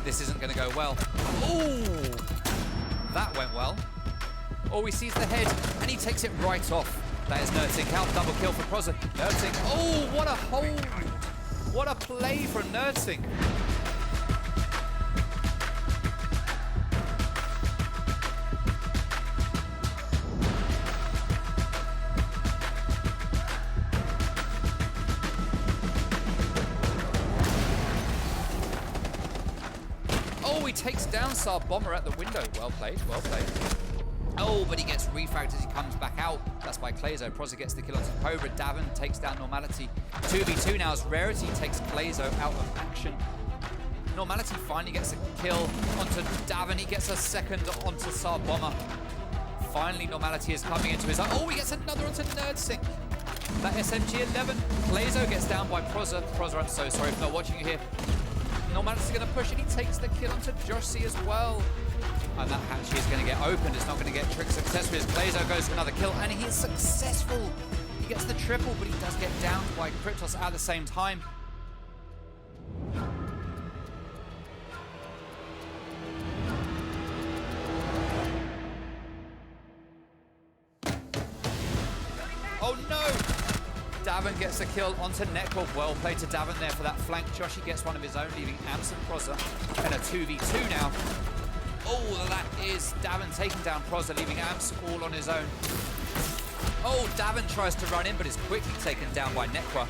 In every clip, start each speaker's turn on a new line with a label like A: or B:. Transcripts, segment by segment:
A: This isn't going to go well. Ooh, that went well. Oh, he sees the head, and he takes it right off. That is Nerdtink out. Double kill for Proza. Nerdtink. Oh, what a hold. What a play from Nerdtink. Oh, he takes down Saab Bomber at the window. Well played, well played. Oh, but he gets refragged as he comes back out. That's by Clazo. Proza gets the kill onto Cobra. Davin takes down Normality. 2v2 now as Rarity takes Clazo out of action. Normality finally gets a kill onto Davin. He gets a second onto Saab Bomber. Finally, Normality is coming into his own. Oh, he gets another onto Nerdtink. That SMG-11. Clazo gets down by Proza. Proza, I'm so sorry for not watching you here. Normality's going to push it. He takes the kill onto Josh C as well. And that hatch is going to get opened. It's not going to get trick successful as Clazo goes for another kill. And he is successful. He gets the triple, but he does get downed by Kryptos at the same time. Oh no! Davin gets a kill onto Netcore. Well played to Davin there for that flank. Joshy gets one of his own, leaving Amps and Proza in a 2v2 now. Oh, that is Davin taking down Proza, leaving Amps all on his own. Oh, Davin tries to run in, but is quickly taken down by Netcore.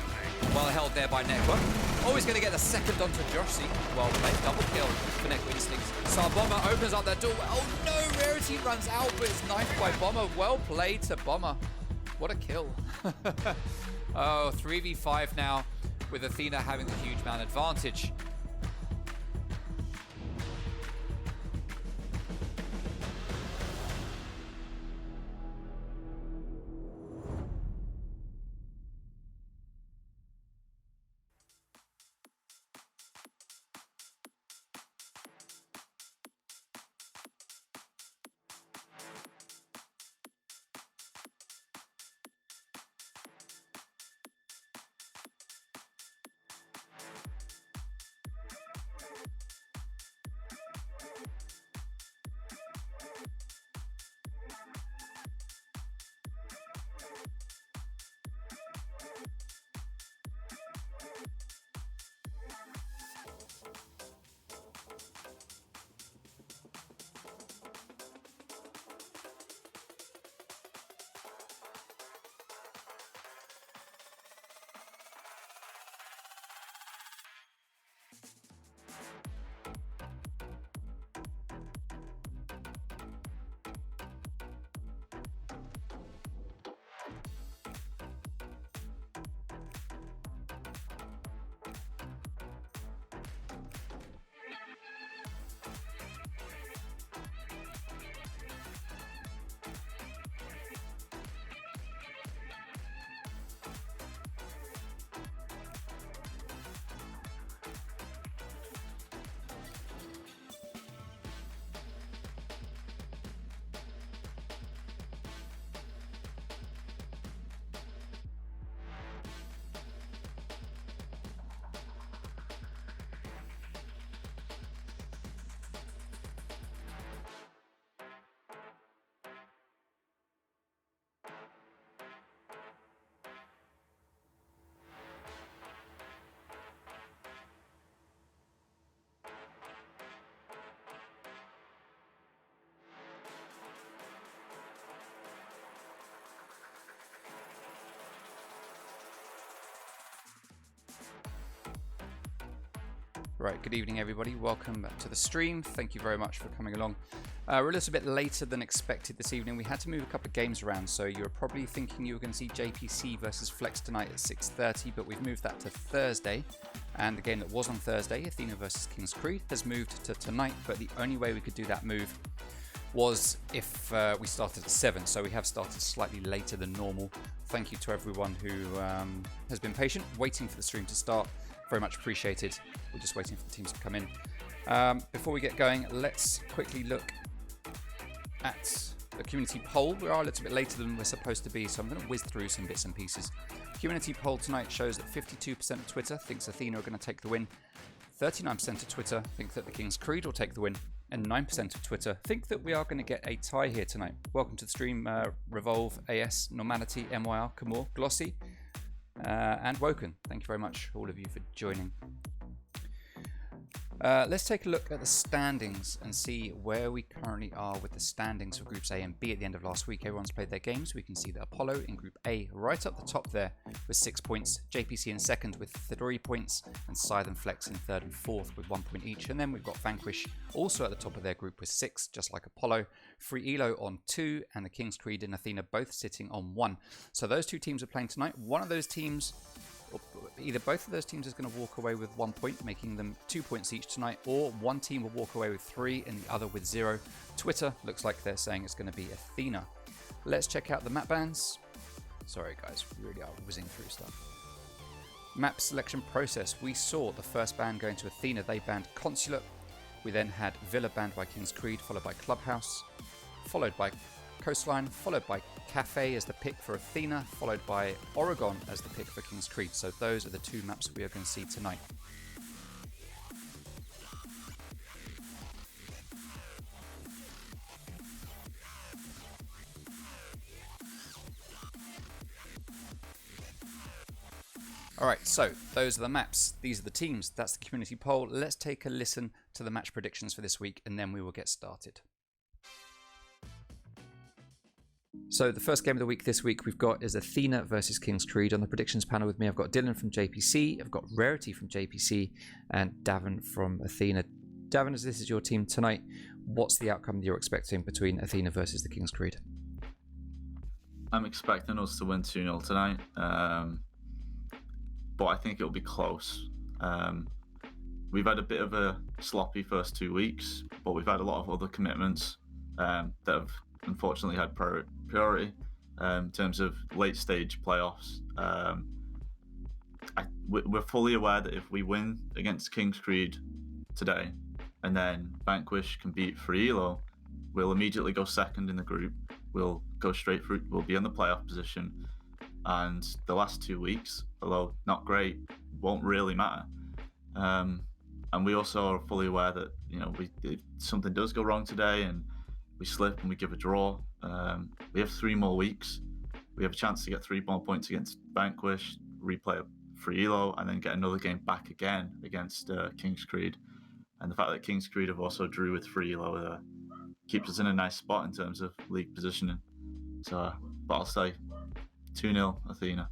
A: Well held there by Netcore. Oh, he's going to get the second onto Joshy. Well played, double kill for Netcore Instincts. Saab Bomber opens up that door. Oh no, Rarity runs out, but it's knifed by Bomber. Well played to Bomber. What a kill. Oh, 3v5 now, with Athena having the huge man advantage. Right, good evening everybody, welcome back to the stream. Thank you very much for coming along. We're a little bit later than expected this evening. We had to move a couple of games around, so you were probably thinking you were going to see JPC versus Flex tonight at 6:30, but we've moved that to Thursday. And the game that was on Thursday, Athena versus King's Creed, has moved to tonight, but the only way we could do that move was if we started at 7, so we have started slightly later than normal. Thank you to everyone who has been patient, waiting for the stream to start. Very much appreciated. We're just waiting for the teams to come in. Before we get going, let's quickly look at the community poll. We are a little bit later than we're supposed to be, so I'm going to whiz through some bits and pieces. Community poll tonight shows that 52% of Twitter thinks Athena are going to take the win. 39% of Twitter think that the King's Creed will take the win, and 9% of Twitter think that we are going to get a tie here tonight. Welcome to the stream, Revolve, AS, Normality, MYR, Kamor, Glossy, and Woken. Thank you very much, all of you, for joining. Let's take a look at the standings and see where we currently are with the standings for Groups A and B at the end of last week. Everyone's played their games. We can see that Apollo in Group A right up the top there with 6 points, JPC in second with 3 points, and Scythe and Flex in third and fourth with 1 point each. And then we've got Vanquish also at the top of their group with 6, just like Apollo. Free Elo on 2, and the King's Creed and Athena both sitting on 1. So those two teams are playing tonight. One of those teams, either both of those teams, is going to walk away with 1 point, making them 2 points each tonight, or one team will walk away with 3 and the other with 0. Twitter looks like they're saying it's going to be Athena. Let's check out the map bans. Sorry guys, we really are whizzing through stuff. Map selection process. We saw the first ban going to Athena. They banned Consulate. We then had Villa banned by King's Creed, followed by Clubhouse, followed by Coastline, followed by Cafe as the pick for Athena, followed by Oregon as the pick for King's Creed. So those are the 2 maps we are going to see tonight. Alright, so those are the maps, these are the teams, that's the community poll. Let's take a listen to the match predictions for this week and then we will get started. So the first game of the week this week we've got is Athena versus King's Creed. On the predictions panel with me, I've got Dylan from JPC, I've got Rarity from JPC, and Davin from Athena. Davin, as this is your team tonight, what's the outcome you're expecting between Athena versus the King's Creed?
B: I'm expecting us to win 2-0 tonight, but I think it'll be close. We've had a bit of a sloppy first 2 weeks, but we've had a lot of other commitments that have unfortunately had priority in terms of late stage playoffs. We're fully aware that if we win against King's Creed today and then Vanquish can beat Free Elo, we'll immediately go second in the group. We'll go straight through, we'll be in the playoff position, and the last 2 weeks, although not great, won't really matter. And we also are fully aware that, you know, if something does go wrong today and we slip and we give a draw, we have 3 more weeks. We have a chance to get 3 more points against Vanquish, replay Free Elo, and then get another game back again against King's Creed. And the fact that King's Creed have also drew with Free Elo keeps us in a nice spot in terms of league positioning. So, but I'll say 2-0 Athena.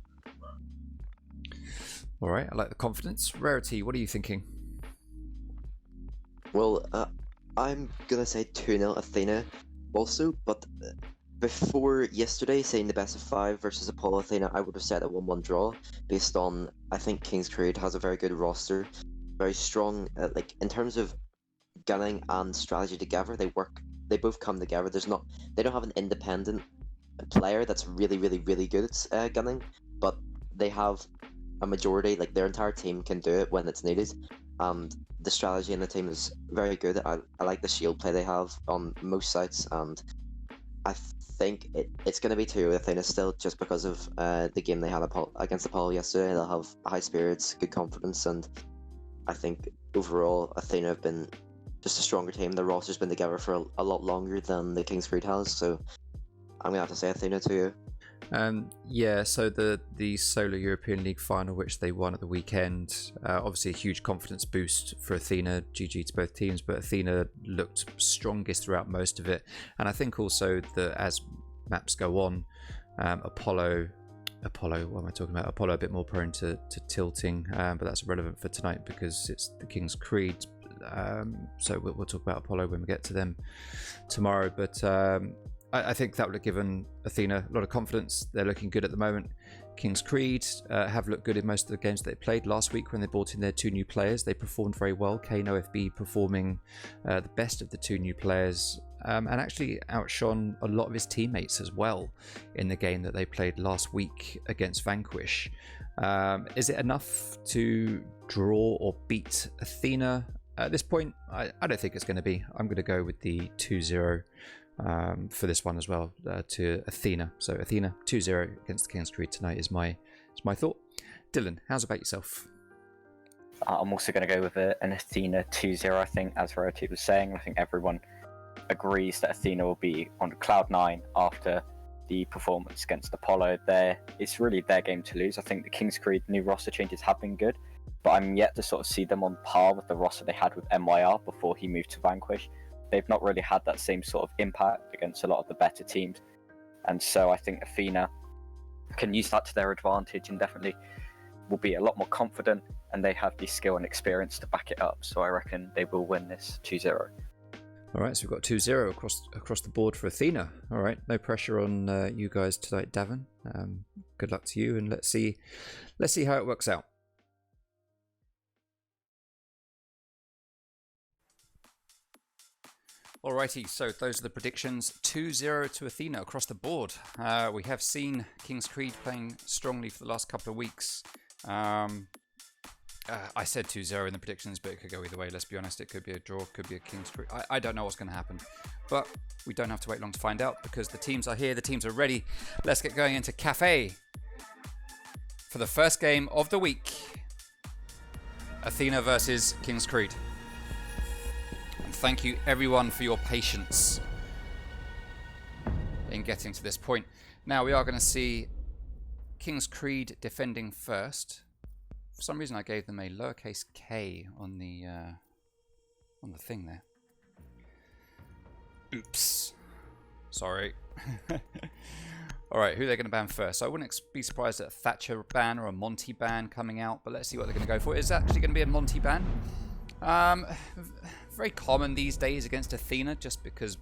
A: All right, I like the confidence. Rarity, what are you thinking?
C: Well, I'm gonna say 2-0 Athena also, but before yesterday saying the best of 5 versus Apollo Athena, I would have said a 1-1 draw based on, I think King's Creed has a very good roster, very strong, like in terms of gunning and strategy together, they both come together. They don't have an independent player that's really good at gunning, but they have a majority, like their entire team can do it when it's needed, and the strategy in the team is very good. I like the shield play they have on most sites, and I think it's going to be 2 Athena still, just because of the game they had against Apollo yesterday. They'll have high spirits, good confidence, and I think overall Athena have been just a stronger team. The roster's been together for a lot longer than the King's Creed has, so I'm gonna have to say Athena to you.
A: Yeah, so the Solo European League final, which they won at the weekend, obviously a huge confidence boost for Athena. GG to both teams, but Athena looked strongest throughout most of it. And I think also that as maps go on, Apollo, what am I talking about? Apollo a bit more prone to tilting, but that's irrelevant for tonight because it's the King's Creed. So we'll talk about Apollo when we get to them tomorrow. But I think that would have given Athena a lot of confidence. They're looking good at the moment. King's Creed have looked good in most of the games they played. Last week when they brought in their 2 new players, they performed very well. Kane OFB performing the best of the 2 new players, and actually outshone a lot of his teammates as well in the game that they played last week against Vanquish. Is it enough to draw or beat Athena? At this point, I don't think it's going to be. I'm going to go with the 2-0 for this one as well, to Athena. So Athena 2-0 against the King's Creed tonight is my thought. Dylan, how's about yourself?
D: I'm also going to go with an Athena 2-0, I think, as Rarity was saying. I think everyone agrees that Athena will be on cloud 9 after the performance against Apollo. It's really their game to lose. I think the King's Creed new roster changes have been good, but I'm yet to sort of see them on par with the roster they had with MYR before he moved to Vanquish. They've not really had that same sort of impact against a lot of the better teams. And so I think Athena can use that to their advantage and definitely will be a lot more confident, and they have the skill and experience to back it up. So I reckon they will win this 2-0.
A: All right, so we've got 2-0 across the board for Athena. All right, no pressure on you guys tonight, Davin. Good luck to you, and let's see how it works out. Alrighty, so those are the predictions. 2-0 to Athena across the board. We have seen King's Creed playing strongly for the last couple of weeks. I said 2-0 in the predictions, but it could go either way. Let's be honest, it could be a draw, could be a King's Creed. I don't know what's going to happen, but we don't have to wait long to find out because the teams are here, the teams are ready. Let's get going into Cafe for the first game of the week. Athena versus King's Creed. And thank you everyone for your patience in getting to this point. Now we are going to see King's Creed defending first. For some reason I gave them a lowercase k on the thing there. Oops. Sorry. Alright, who are they going to ban first? So I wouldn't be surprised at a Thatcher ban or a Monty ban coming out, but let's see what they're going to go for. Is it actually going to be a Monty ban? Very common these days against Athena, just because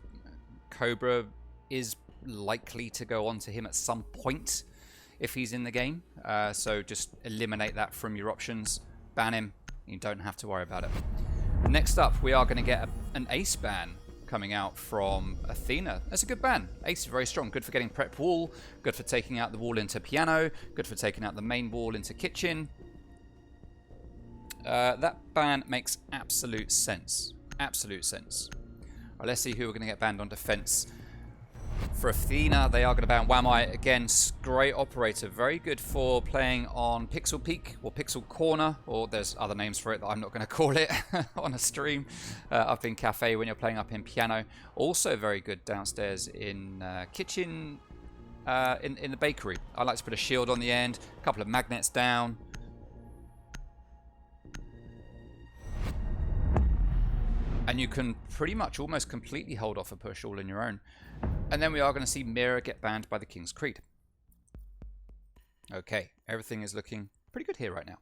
A: Cobra is likely to go on to him at some point if he's in the game. So just eliminate that from your options. Ban him. You don't have to worry about it. Next up, we are going to get an Ace ban coming out from Athena. That's a good ban. Ace is very strong. Good for getting prep wall. Good for taking out the wall into piano. Good for taking out the main wall into kitchen. That ban makes absolute sense. Absolute sense. Right, let's see who we're going to get banned on defense. For Athena, they are going to ban Wamai. Again, great operator. Very good for playing on Pixel Peak or Pixel Corner, or there's other names for it that I'm not going to call it on a stream. Up in Cafe when you're playing up in piano. Also very good downstairs in kitchen, in the bakery. I like to put a shield on the end, a couple of magnets down. And you can pretty much almost completely hold off a push all in your own. And then we are going to see Mira get banned by the King's Creed. Okay, everything is looking pretty good here right now.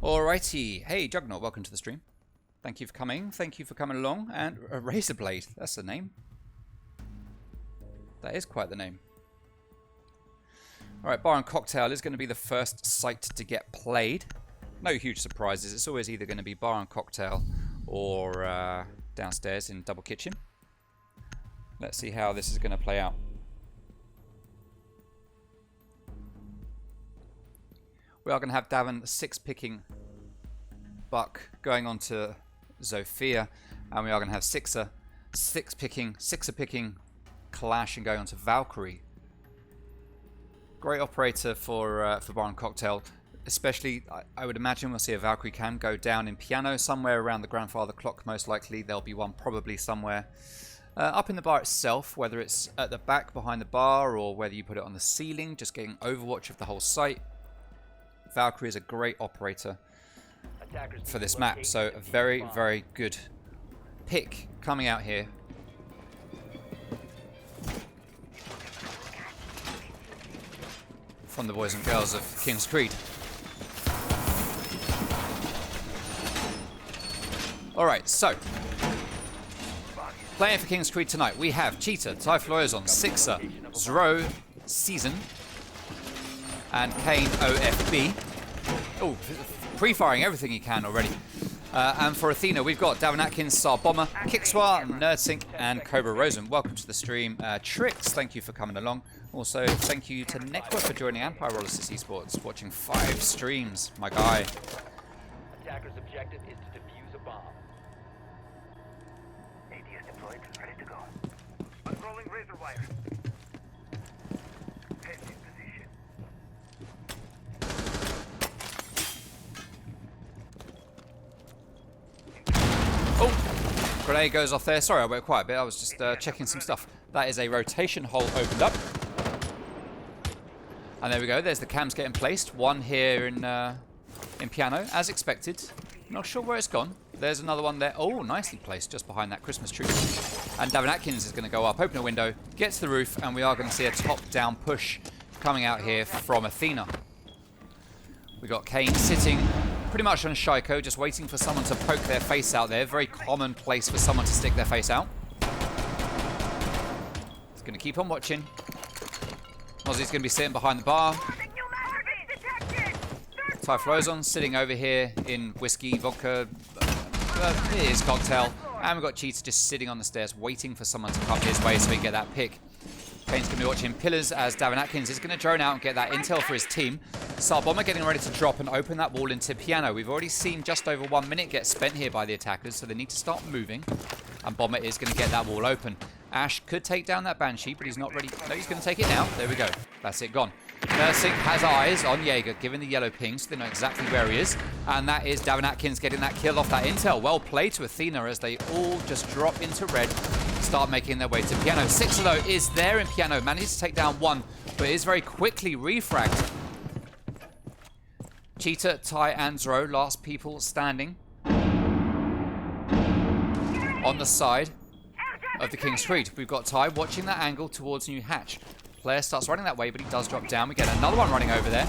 A: Alrighty. Hey, Juggernaut, welcome to the stream. Thank you for coming. Thank you for coming along. And a Razorblade, that's the name. That is quite the name. Alright, Bar and Cocktail is going to be the first site to get played. No huge surprises. It's always either going to be Bar and Cocktail or downstairs in Double Kitchen. Let's see how this is going to play out. We are going to have Davin 6-picking Buck going on to Zofia. And we are going to have Sixer 6-picking Clash and going on to Valkyrie. Great operator for Bar and Cocktail. Especially, I would imagine we'll see a Valkyrie cam go down in piano somewhere around the grandfather clock. Most likely there'll be one probably somewhere up in the bar itself, whether it's at the back behind the bar or whether you put it on the ceiling, just getting overwatch of the whole site. Valkyrie is a great operator for this map, so a very, very good pick coming out here. From the boys and girls of King's Creed. Alright, so playing for King's Creed tonight, we have Cheetah, Typhloiazon, Sixer, Zro, Season, and Kane OFB. Oh, pre-firing everything he can already. And for Athena, we've got Davin Atkins, Sar Bomber, Kickswar, Nerdsync, and Cobra Rosen. Welcome to the stream. Trix, thank you for coming along. Also, thank you to Nekwa for joining and Pyrolysis Esports, watching 5 streams, my guy.
E: Attacker's objective is to defuse a bomb. ADS deployed, ready to go. Unrolling razor wire. Heads in position.
A: grenade goes off there. Sorry, I went quiet a bit. I was just checking some stuff. That is a rotation hole opened up. And there we go. There's the cams getting placed. One here in piano, as expected. Not sure where it's gone. There's another one there. Oh, nicely placed just behind that Christmas tree. And Davin Atkins is going to go up, open a window, get to the roof, and we are going to see a top-down push coming out here from Athena. We got Kane sitting pretty much on Shaiko, just waiting for someone to poke their face out there. Very common place for someone to stick their face out. He's going to keep on watching. Mozzie's going to be sitting behind the bar. Typhlosion sitting over here in whiskey, vodka, it is cocktail. And we've got Cheetah just sitting on the stairs waiting for someone to come his way so we can get that pick. Kane's going to be watching pillars as Davin Atkins is going to drone out and get that intel for his team. Sar Bomber getting ready to drop and open that wall into piano. We've already seen just over 1 minute get spent here by the attackers, so they need to start moving. And Bomber is going to get that wall open. Ash could take down that Banshee, but he's not ready. No, he's going to take it now. There we go. That's it, gone. Nursing has eyes on Jaeger, given the yellow ping, so they know exactly where he is. And that is Davin Atkins getting that kill off that intel. Well played to Athena as they all just drop into red, start making their way to piano. Sixer, though, is there in piano. Manages to take down one, but is very quickly refragged. Cheetah, Ty, and Zro, last people standing on the side of the King's Creed. We've got Ty watching that angle towards New Hatch. Player starts running that way, but he does drop down. We get another one running over there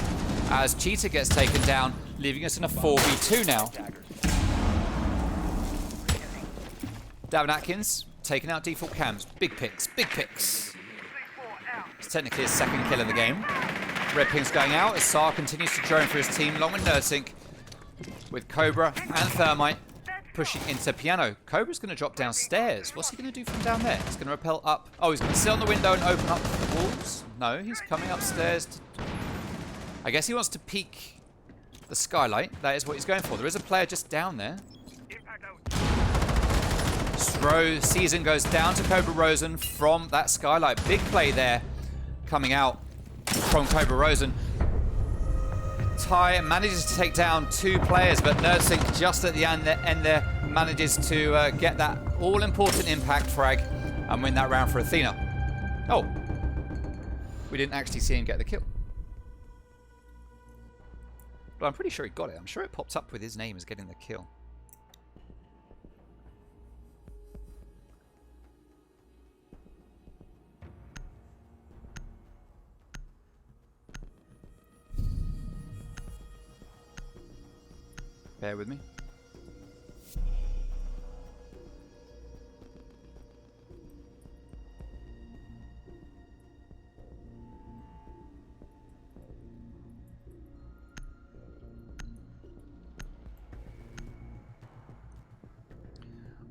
A: as Cheetah gets taken down, leaving us in a 4v2 now. Davin Atkins taking out default cams. Big picks, big picks. It's technically his second kill of the game. Red ping's going out as Sar continues to drone for his team, along with Nursink, with Cobra and Thermite pushing into piano. Cobra's going to drop downstairs. What's he going to do from down there? He's going to rappel up. Oh, he's going to sit on the window and open up the walls? No, he's coming upstairs. I guess he wants to peek the skylight. That is what he's going for. There is a player just down there. Stro season goes down to Cobra Rosen from that skylight. Big play there coming out from Cobra Rosen. Ty manages to take down two players, but Nursing just at the end there manages to get that all-important impact frag and win that round for Athena. Oh, we didn't actually see him get the kill. But I'm pretty sure he got it. I'm sure it popped up with his name as getting the kill. Bear with me.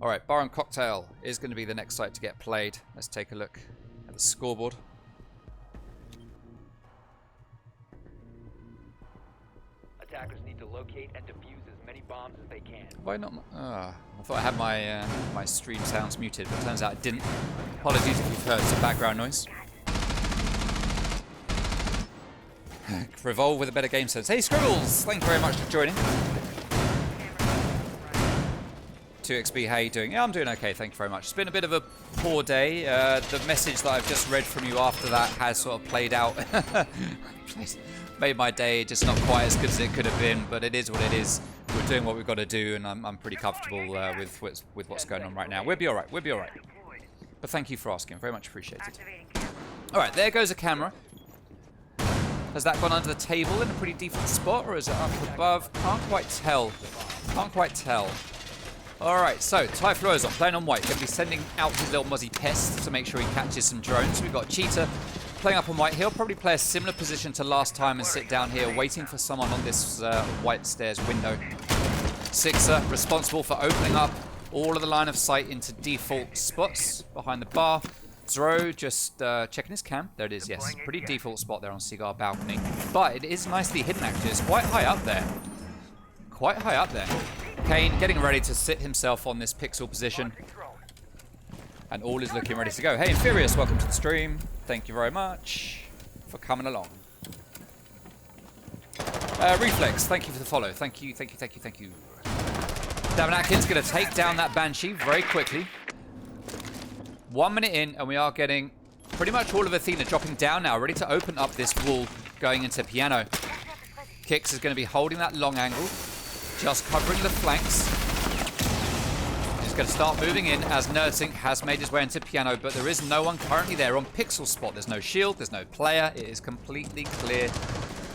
A: All right, Bar and Cocktail is going to be the next site to get played. Let's take a look at the scoreboard.
F: Attackers need to locate and defuse as many bombs as they can.
A: Why not? I thought I had my my stream sounds muted, but it turns out it didn't. Apologies if you've heard some background noise. Revolve with a better game sense. Hey Scribbles, thank you very much for joining. 2XB, how you doing? Yeah, I'm doing okay, thank you very much. It's been a bit of a poor day. The message that I've just read from you after that has sort of played out. Made my day just not quite as good as it could have been, but it is what it is. We're doing what we've got to do, and I'm pretty comfortable with what's going on right now. We'll be all right, we'll be all right. But thank you for asking, very much appreciated. All right, there goes a camera. Has that gone under the table in a pretty default spot, or is it up above? Can't quite tell. Can't quite tell. Alright, so Typhlosion playing on white, going to be sending out his little Muzzy Pest to make sure he catches some drones. We've got Cheetah playing up on white. He'll probably play a similar position to last time and sit down here waiting for someone on this white stairs window. Sixer responsible for opening up all of the line of sight into default spots behind the bar. Zro just checking his cam. There it is, yes. Pretty default spot there on Cigar Balcony. But it is nicely hidden actually. It's quite high up there. Quite high up there. Kane getting ready to sit himself on this pixel position. And all is looking ready to go. Hey, Infurious, welcome to the stream. Thank you very much for coming along. Reflex, thank you for the follow. Thank you, thank you, thank you, thank you. Davin Atkins going to take down that Banshee very quickly. 1 minute in, and we are getting pretty much all of Athena dropping down now, ready to open up this wall going into Piano. Kix is going to be holding that long angle, just covering the flanks. He's going to start moving in as Nerdink has made his way into Piano, but there is no one currently there on Pixel spot. There's no shield, there's no player. It is completely clear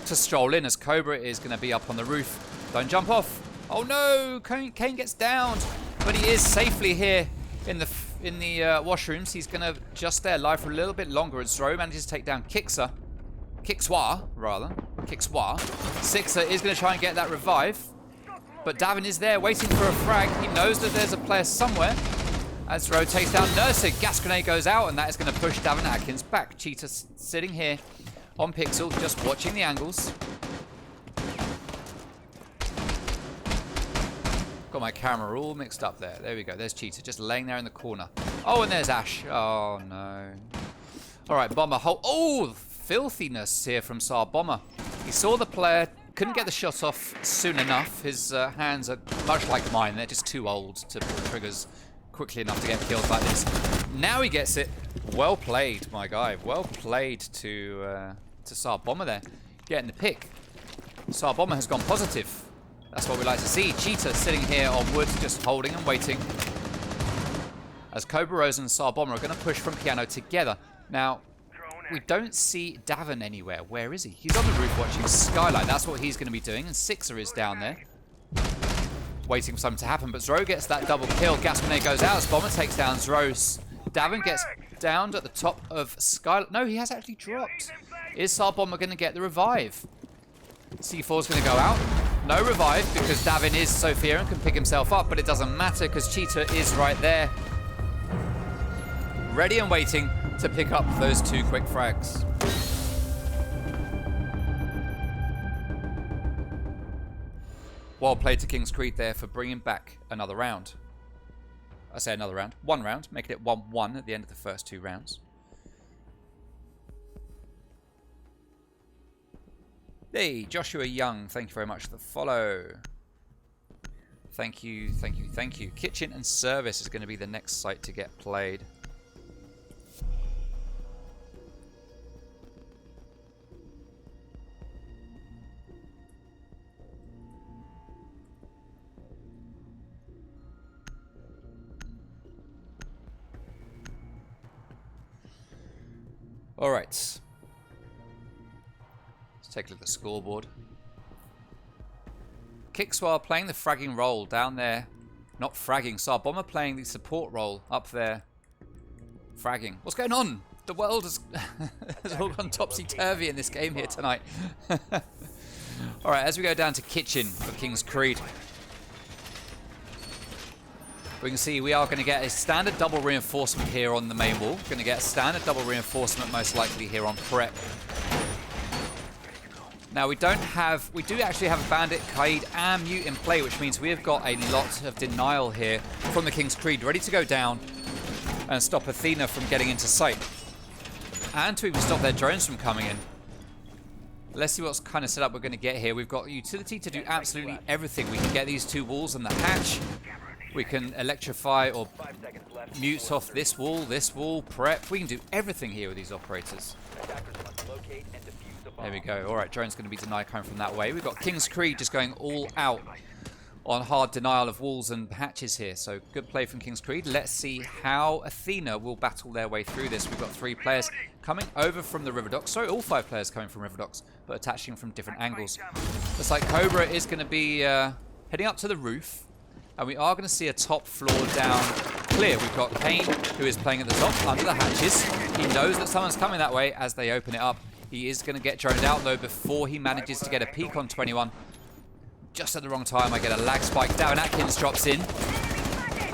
A: to stroll in as Cobra is going to be up on the roof. Don't jump off. Oh no, Kane gets downed, but he is safely here in the washrooms. He's going to just stay alive for a little bit longer as Zro manages to take down Kixer. Kixwa, rather. Kixwa. Sixer is going to try and get that revive, but Davin is there waiting for a frag. He knows that there's a player somewhere. As Zro takes down Nursing, gas grenade goes out, and that is going to push Davin Atkins back. Cheetah sitting here on Pixel, just watching the angles. Got my camera all mixed up there. There we go. There's Cheetah just laying there in the corner. Oh, and there's Ash. Oh, no. All right, Bomber. Oh, filthiness here from Sar Bomber. He saw the player, couldn't get the shot off soon enough. His hands are much like mine. They're just too old to pull triggers quickly enough to get kills like this. Now he gets it. Well played, my guy. Well played to Sar Bomber there. Getting the pick. Sar Bomber has gone positive. That's what we like to see. Cheetah sitting here on wood, just holding and waiting. As Cobra Rose and Sar Bomber are going to push from Piano together. Now, we don't see Davin anywhere. Where is he? He's on the roof watching Skylight. That's what he's going to be doing. And Sixer is down there, waiting for something to happen. But Zro gets that double kill. Gas grenade goes out as Bomber takes down Zro. Davin gets downed at the top of Skylight. No, he has actually dropped. Is Sar Bomber going to get the revive? C4 is going to go out. No revive because Davin is Sophia and can pick himself up, but it doesn't matter because Cheetah is right there. Ready and waiting to pick up those two quick frags. Well played to King's Creed there for bringing back another round. I say another round. 1 round, making it 1-1 at the end of the first 2 rounds. Hey, Joshua Young, thank you very much for the follow. Thank you, thank you, thank you. Kitchen and Service is going to be the next site to get played. All right. Take a look at the scoreboard. Kixwar playing the fragging role down there. Not fragging. Sar Bomber playing the support role up there. Fragging. What's going on? The world has all gone topsy-turvy in this game here tonight. Alright, as we go down to Kitchen for King's Creed. We can see we are going to get a standard double reinforcement here on the main wall. Going to get a standard double reinforcement most likely here on Prep. Now we do actually have a Bandit, Kaid and Mute in play, which means we have got a lot of denial here from the King's Creed, ready to go down and stop Athena from getting into sight. And to even stop their drones from coming in. Let's see what's kind of set up we're going to get here. We've got utility to do absolutely everything. We can get these 2 walls and the hatch. We can electrify or mute off this wall, Prep. We can do everything here with these operators. There we go. All right, drone's going to be denied coming from that way. We've got King's Creed just going all out on hard denial of walls and hatches here. So good play from King's Creed. Let's see how Athena will battle their way through this. We've got 3 players coming over from the river docks. Sorry, all 5 players coming from river docks, but attaching from different angles. Looks like Cobra is going to be heading up to the roof. And we are going to see a top floor down clear. We've got Kane, who is playing at the top under the hatches. He knows that someone's coming that way as they open it up. He is going to get droned out, though, before he manages to get a peek on 21. Just at the wrong time, I get a lag spike. Davin Atkins drops in.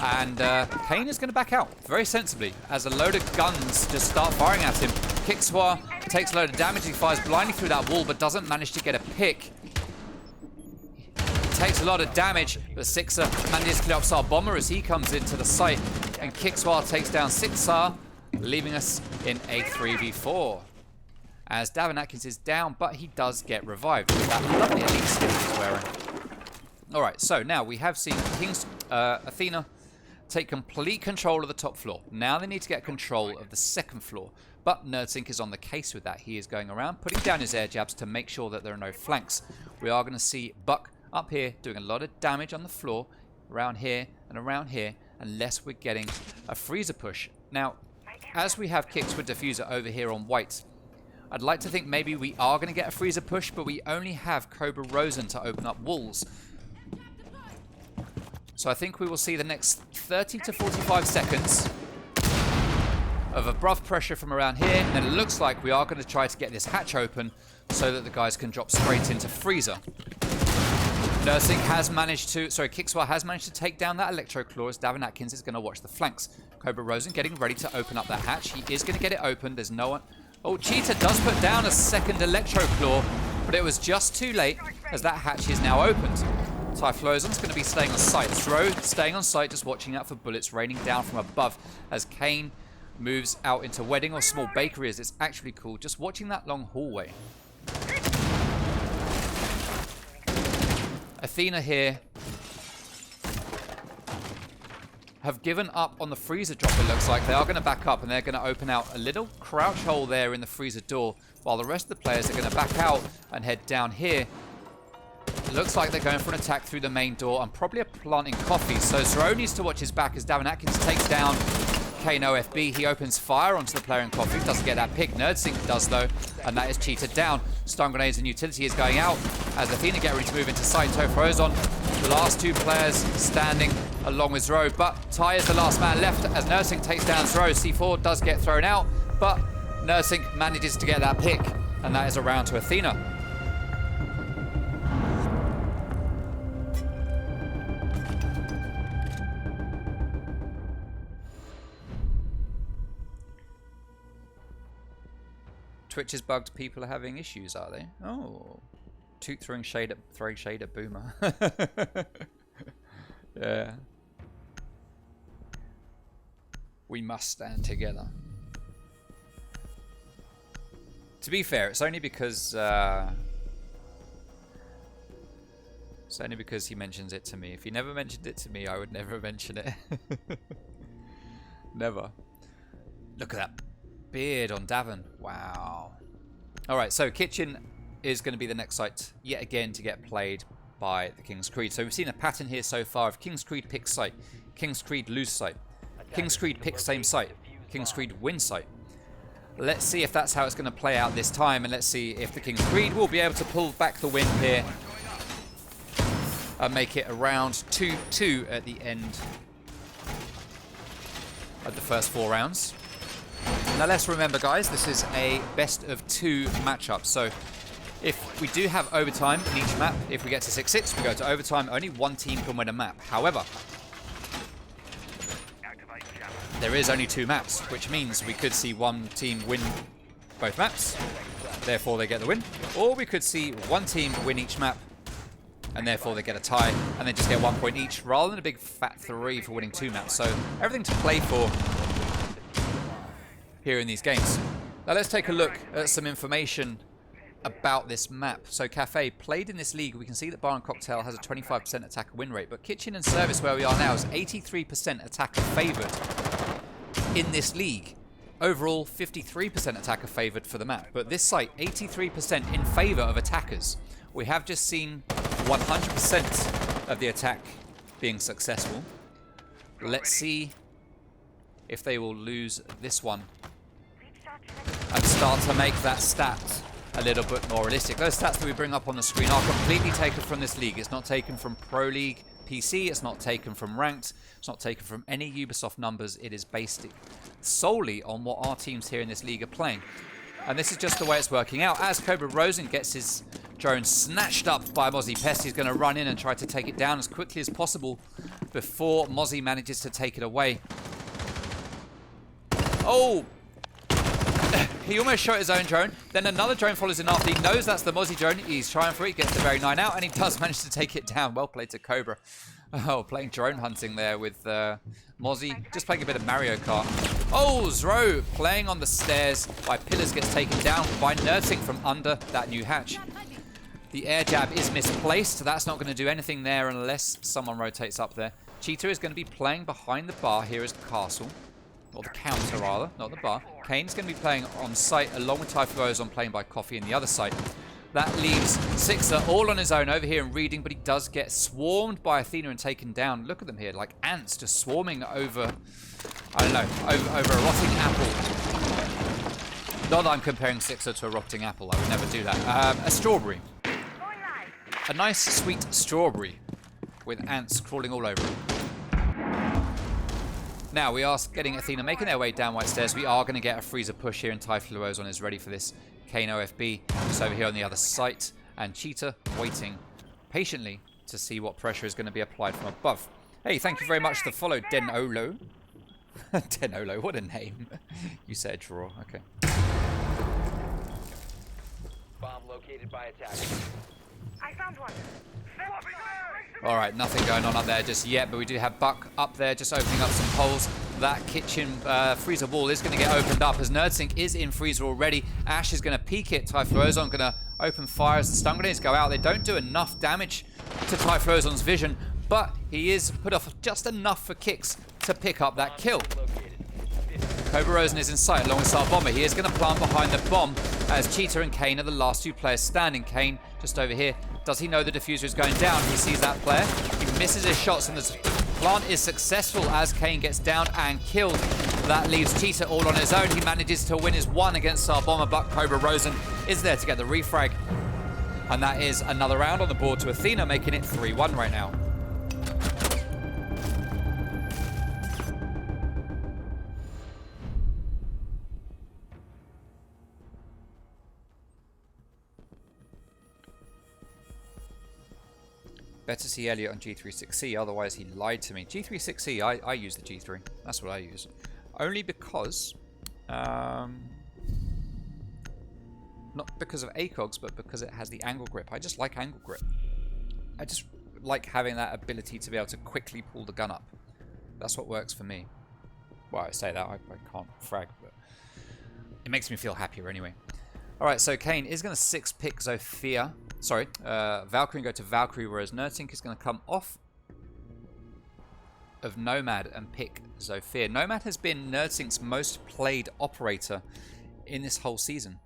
A: And Kane is going to back out very sensibly as a load of guns just start firing at him. Kixwa takes a load of damage. He fires blindly through that wall, but doesn't manage to get a pick. He takes a lot of damage, but Sixer manages to clear up Sar Bomber as he comes into the site. And Kixwa takes down Sixer, leaving us in a 3v4. As Davin Atkins is down, but he does get revived with that lovely elite skin he's wearing. Alright, so now we have seen Athena take complete control of the top floor. Now they need to get control of the second floor. But NerdSync is on the case with that. He is going around, putting down his air jabs to make sure that there are no flanks. We are going to see Buck up here doing a lot of damage on the floor, around here, unless we're getting a freezer push. Now, as we have kicks with Diffuser over here on white, I'd like to think maybe we are going to get a freezer push, but we only have Cobra Rosen to open up walls. So I think we will see the next 30 to 45 seconds of above pressure from around here, and then it looks like we are going to try to get this hatch open so that the guys can drop straight into freezer. NerdSync has managed to, Kickswell has managed to take down that Electro Claw as Davin Atkins is going to watch the flanks. Cobra Rosen getting ready to open up that hatch. He is going to get it open. There's no one. Oh, Cheetah does put down a second Electro Claw, but it was just too late as that hatch is now opened. Typhlosion's going to be staying on site. Throw staying on site, just watching out for bullets raining down from above as Kane moves out into Wedding, or Small Bakery as it's actually called, just watching that long hallway. Athena here have given up on the freezer drop, it looks like. They are going to back up and they're going to open out a little crouch hole there in the freezer door, while the rest of the players are going to back out and head down here. It looks like they're going for an attack through the main door and probably a planting coffee. So Zero needs to watch his back as Davin Atkins takes down Kano FB. He opens fire onto the player in coffee. Doesn't get that pick. NerdSync does though, and that is cheated down. Stun grenades and utility is going out as Athena get ready to move into site. Tofrozon, the last two players standing along with Zero, but Ty is the last man left as NerdSync takes down Zero. C4 does get thrown out, but NerdSync manages to get that pick, and that is a round to Athena. Twitch is bugged. People are having issues, are they? Oh, Toot throwing shade at Boomer. Yeah. We must stand together. To be fair, it's only because he mentions it to me. If he never mentioned it to me, I would never mention it. Never. Look at that beard on Davin. Wow. Alright, so Kitchen is going to be the next site yet again to get played by the King's Creed. So we've seen a pattern here so far of King's Creed pick site, King's Creed lose site, King's Creed pick same site, King's Creed win site. Let's see if that's how it's going to play out this time, and let's see if the King's Creed will be able to pull back the win here and make it around 2-2 at the end of the first 4 rounds. Now let's remember, guys, this is a best of 2 matchup. So if we do have overtime in each map, if we get to 6-6, we go to overtime. Only one team can win a map. However, there is only 2 maps, which means we could see one team win both maps, therefore they get the win. Or we could see one team win each map, and therefore they get a tie, and they just get 1 point each, rather than a big fat 3 for winning 2 maps. So everything to play for here in these games. Now let's take a look at some information about this map. So Cafe, played in this league, we can see that Bar and Cocktail has a 25% attacker win rate, but Kitchen and Service, where we are now, is 83% attacker favoured in this league. Overall, 53% attacker favoured for the map, but this site, 83% in favour of attackers. We have just seen 100% of the attack being successful. Let's see if they will lose this one and start to make that stat a little bit more realistic. Those stats that we bring up on the screen are completely taken from this league. It's not taken from Pro League PC, it's not taken from Ranked, it's not taken from any Ubisoft numbers. It is based solely on what our teams here in this league are playing. And this is just the way it's working out. As Cobra Rosen gets his drone snatched up by Mozzie Pest, he's going to run in and try to take it down as quickly as possible before Mozzie manages to take it away. Oh! He almost shot his own drone. Then another drone follows in after. He knows that's the Mozzie drone. He's trying for it. He gets the very 9 out, and he does manage to take it down. Well played to Cobra. Oh, playing drone hunting there with Mozzie. Just playing a bit of Mario Kart. Oh, Zro playing on the stairs by Pillars gets taken down by NerdSync from under that new hatch. The air jab is misplaced. That's not going to do anything there unless someone rotates up there. Cheetah is going to be playing behind the bar here as Castle. Or the counter, rather, not the bar. Kane's going to be playing on site along with Typhlosion playing by Coffee in the other side. That leaves Sixer all on his own over here and reading, but he does get swarmed by Athena and taken down. Look at them here, like ants just swarming over, I don't know, over a rotting apple. Not that I'm comparing Sixer to a rotting apple, I would never do that. A strawberry. A nice sweet strawberry with ants crawling all over it. Now we are getting Athena making their way down white stairs. We are going to get a freezer push here and Typhlosion is ready for this. Kane OFB just over here on the other site, and Cheetah waiting patiently to see what pressure is going to be applied from above. Hey, thank you very much for the follow, Denolo. Denolo, what a name. You said draw, okay.
F: Bomb located by attackers.
E: I found one.
A: Alright, nothing going on up there just yet, but we do have Buck up there just opening up some holes. That kitchen freezer wall is going to get opened up as Nerdsync is in freezer already. Ash is going to peek it. Typhlosion going to open fire as the stun grenades go out. They don't do enough damage to Typhlosion's vision, but he is put off just enough for kicks to pick up that kill. Cobra Rosen is in sight along with Sar Bomber. He is going to plant behind the bomb as Cheetah and Kane are the last two players standing. Kane just over here. Does he know the diffuser is going down? He sees that player. He misses his shots and the plant is successful as Kane gets down and killed. That leaves Cheetah all on his own. He manages to win his one against Sar Bomber, but Cobra Rosen is there to get the refrag. And that is another round on the board to Athena, making it 3-1 right now. Better see Elliot on G36C, otherwise he lied to me. G36C, I use the G3. That's what I use. Only because... not because of ACOGs, but because it has the angle grip. I just like angle grip. I just like having that ability to be able to quickly pull the gun up. That's what works for me. Well, I say that, I can't frag, but it makes me feel happier anyway. Alright, so Kane is going to 6-pick Zofia. Sorry, Valkyrie and go to Valkyrie, whereas Nerdsync is going to come off of Nomad and pick Zofia. Nomad has been Nerdsync's most played operator in this whole season.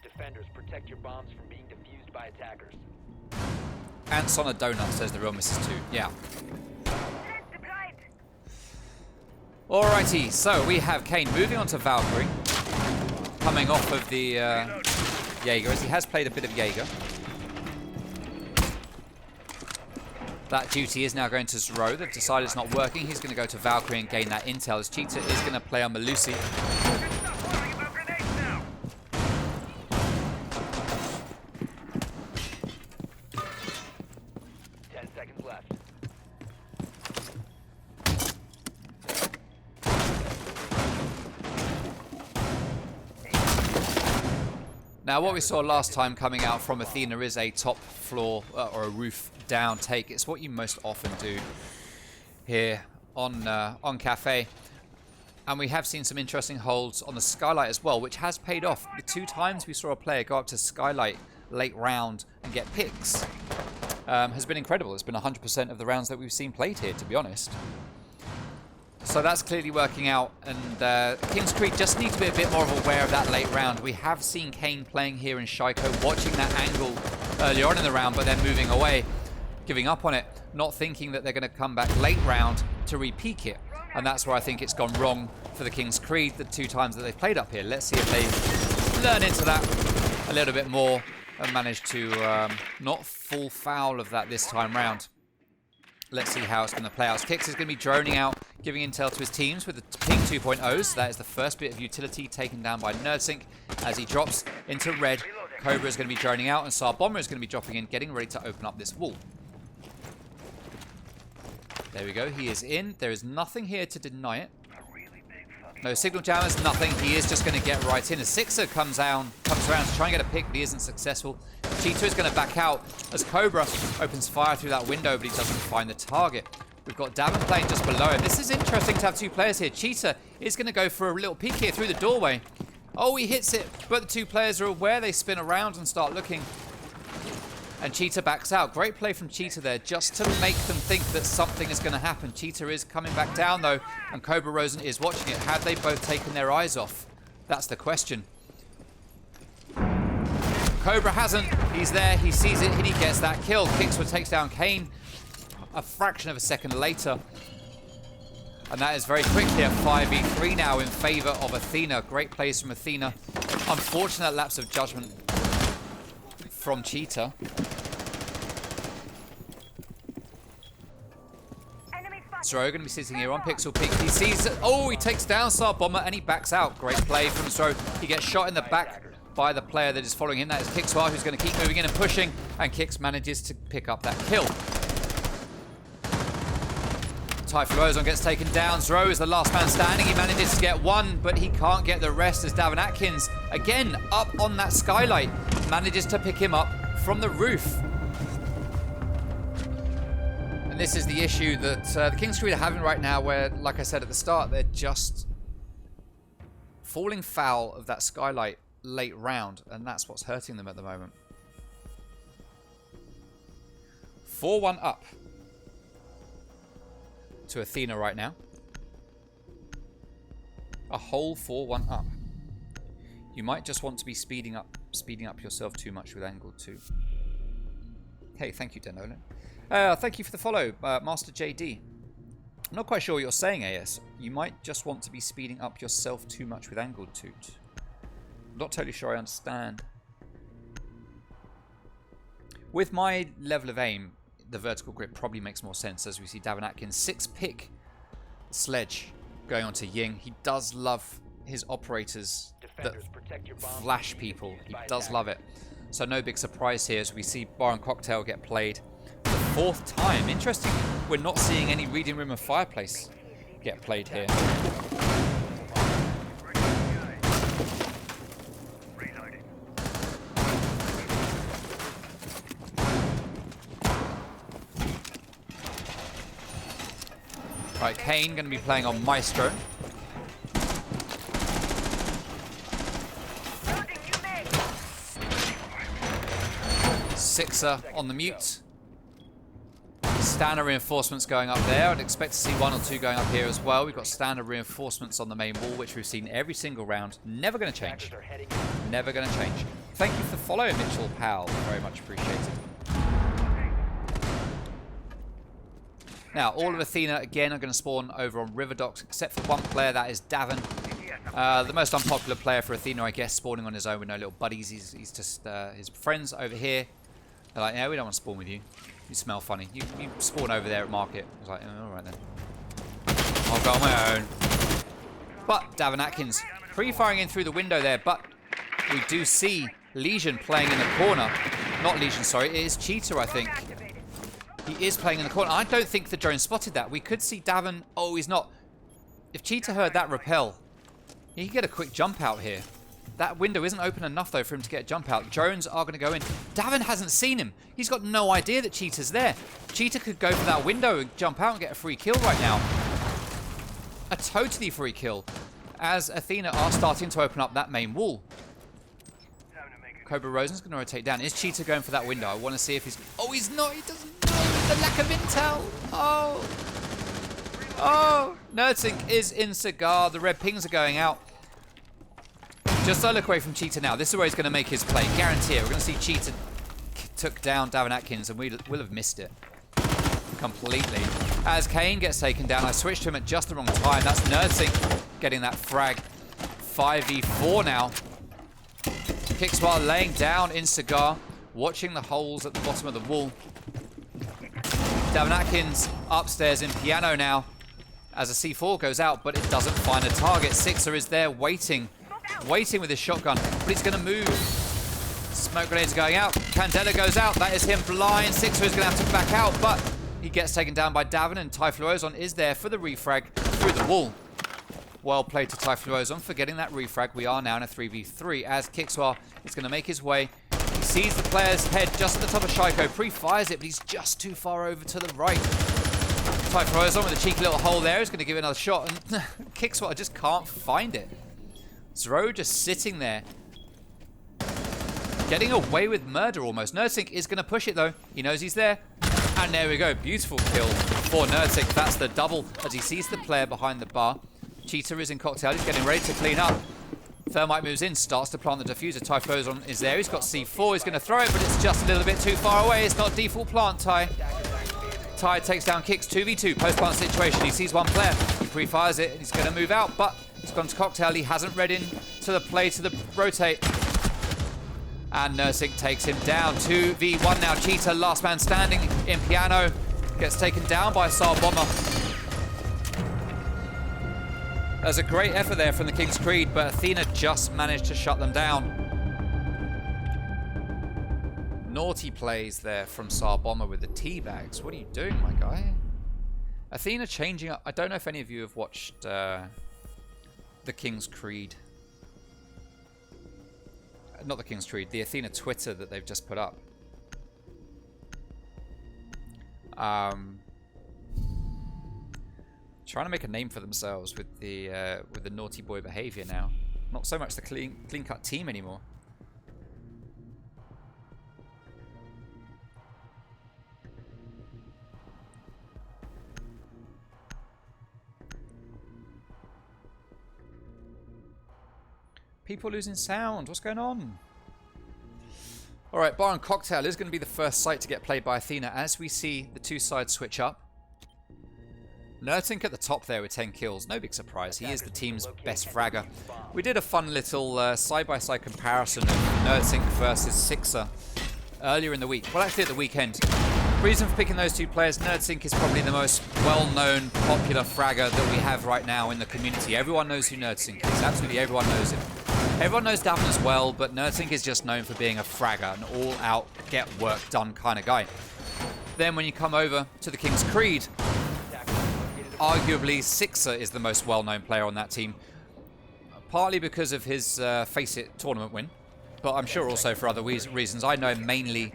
F: Defenders, protect your bombs from being defused by attackers.
A: Ants on a donut, says the real Mrs. 2. Yeah. Alrighty, so we have Kane moving on to Valkyrie. Coming off of the Jaeger, as he has played a bit of Jaeger. That duty is now going to Zero. They've decided it's not working. He's going to go to Valkyrie and gain that intel as Cheetah is going to play on Melusi.
F: 10 seconds left.
A: Now, what we saw last time coming out from Athena is a top floor or a roof down take. It's what you most often do here on Cafe. And we have seen some interesting holds on the Skylight as well, which has paid off. The 2 times we saw a player go up to Skylight late round and get picks has been incredible. It's been 100% of the rounds that we've seen played here, to be honest. So that's clearly working out, and King's Creed just need to be a bit more aware of that late round. We have seen Kane playing here in Shaiko, watching that angle earlier on in the round, but then moving away, giving up on it, not thinking that they're going to come back late round to re-peak it. And that's where I think it's gone wrong for the King's Creed the 2 times that they've played up here. Let's see if they learn into that a little bit more and manage to not fall foul of that this time round. Let's see how it's going to play out. Kix is going to be droning out, giving intel to his teams with the Ping 2.0s. That is the first bit of utility taken down by Nerdsync as he drops into red. Cobra is going to be droning out, and Sar Bomber is going to be dropping in, getting ready to open up this wall. There we go. He is in. There is nothing here to deny it. No signal jammers, nothing. He is just going to get right in. As Sixer comes around to try and get a pick, but he isn't successful. Cheetah is going to back out as Cobra opens fire through that window, but he doesn't find the target. We've got Davin playing just below him. This is interesting to have 2 players here. Cheetah is going to go for a little peek here through the doorway. Oh, he hits it, but the two players are aware. They spin around and start looking. And Cheetah backs out. Great play from Cheetah there, just to make them think that something is going to happen. Cheetah is coming back down, though, and Cobra Rosen is watching it. Have they both taken their eyes off? That's the question. Cobra hasn't. He's there. He sees it, and he gets that kill. Kickswood takes down Kane a fraction of a second later. And that is very quickly a 5v3 now in favor of Athena. Great plays from Athena. Unfortunate lapse of judgment from Cheetah. Zro going to be sitting here on Pixel Peak. He sees it. Oh, he takes down Star Bomber and he backs out. Great play from Zro. He gets shot in the back by the player that is following him. That is Kixwar, who's going to keep moving in and pushing. And Kix manages to pick up that kill. Typhlosion gets taken down. Zro is the last man standing. He manages to get one, but he can't get the rest as Davin Atkins, again, up on that skylight, manages to pick him up from the roof. And this is the issue that the King's Creed are having right now, where, like I said at the start, they're just falling foul of that skylight late round, and that's what's hurting them at the moment. 4-1 up to Athena right now. A whole 4-1 up. You might just want to be speeding up yourself too much with angle 2. Hey, thank you, Denolan. Thank you for the follow, Master JD. I'm not quite sure what you're saying, AS. You might just want to be speeding up yourself too much with angle 2. I'm not totally sure I understand. With my level of aim, the vertical grip probably makes more sense, as we see Davin Atkins 6-pick sledge going on to Ying. He does love his operators that flash people. He does love it. So no big surprise here as we see Bar and Cocktail get played for the 4th time. Interesting, we're not seeing any Reading Room and Fireplace get played here. Right, Kane going to be playing on Maestro. Sixer on the mute. Standard reinforcements going up there. I'd expect to see 1 or 2 going up here as well. We've got standard reinforcements on the main wall, which we've seen every single round. Never going to change. Never going to change. Thank you for the follow, Mitchell Powell. Very much appreciated. Now, all of Athena, again, are going to spawn over on River Docks, except for one player, that is Davin. The most unpopular player for Athena, I guess, spawning on his own with no little buddies. He's just his friends over here. They're like, yeah, we don't want to spawn with you. You smell funny. You spawn over there at market. I was like, oh, all right then. I'll go on my own. But Davin Atkins pre-firing in through the window there, but we do see Legion playing in the corner. Not Legion, sorry. It is Cheetah, I think. He is playing in the corner. I don't think the drone spotted that. We could see Davin. Oh, he's not. If Cheetah heard that rappel, he could get a quick jump out here. That window isn't open enough, though, for him to get a jump out. Drones are going to go in. Davin hasn't seen him. He's got no idea that Cheetah's there. Cheetah could go for that window and jump out and get a free kill right now. A totally free kill, as Athena are starting to open up that main wall. Cobra Rosen's going to rotate down. Is Cheetah going for that window? I want to see if he's... Oh, he's not. He doesn't know. The lack of intel. Oh. Oh. Nerdsync is in Cigar. The red pings are going out. Just a look away from Cheetah now. This is where he's going to make his play. Guarantee it. We're going to see Cheetah took down Davin Atkins, and we'll have missed it completely. As Kane gets taken down, I switched to him at just the wrong time. That's Nerdsync getting that frag. 5v4 now. Kixwar laying down in Cigar, watching the holes at the bottom of the wall. Davin Atkins upstairs in Piano now as a C4 goes out, but it doesn't find a target. Sixer is there waiting with his shotgun, but he's going to move. Smoke grenades going out. Candela goes out. That is him blind. Sixer is going to have to back out, but he gets taken down by Davin, and Typhlosion is there for the refrag through the wall. Well played to Typhlosion for getting that refrag. We are now in a 3v3 as Kixwar is going to make his way. He sees the player's head just at the top of Shaiko. Pre-fires it, but he's just too far over to the right. Typhlosion with a cheeky little hole there is going to give it another shot, and Kixwar just can't find it. Zro just sitting there, getting away with murder almost. Nerdsink is going to push it though. He knows he's there. And there we go. Beautiful kill for Nerdsink. That's the double as he sees the player behind the bar. Cheetah is in cocktail. He's getting ready to clean up. Thermite moves in, starts to plant the diffuser. Typhlosion is there. He's got C4. He's going to throw it, but it's just a little bit too far away. It's not default plant, Ty. Ty takes down Kicks 2v2. Post-plant situation. He sees one player. He pre-fires it. He's going to move out, but he's gone to cocktail. He hasn't read in to the play, to the rotate. And Nursing takes him down. 2v1 now. Cheetah, last man standing in piano. Gets taken down by Saab Bomber. There's a great effort there from the King's Creed, but Athena just managed to shut them down. Naughty plays there from Saab Bomber with the teabags. What are you doing, my guy? Athena changing up. I don't know if any of you have watched the King's Creed. Not the King's Creed, the Athena Twitter that they've just put up. Trying to make a name for themselves with the naughty boy behavior now. Not so much the clean cut team anymore. People losing sound. What's going on? All right, Bar and Cocktail is going to be the first site to get played by Athena as we see the two sides switch up. Nertink at the top there with 10 kills. No big surprise. He is the team's best fragger. We did a fun little side-by-side comparison of Nertink versus Sixer earlier in the week. Well, actually at the weekend. Reason for picking those two players, Nerdsink is probably the most well-known, popular fragger that we have right now in the community. Everyone knows who Nerdsink is. Absolutely everyone knows him. Everyone knows Davin as well, but Nerdsink is just known for being a fragger, an all-out, get-work-done kind of guy. Then when you come over to the King's Creed, arguably Sixer is the most well-known player on that team. Partly because of his Face It tournament win, but I'm sure also for other reasons. I know him mainly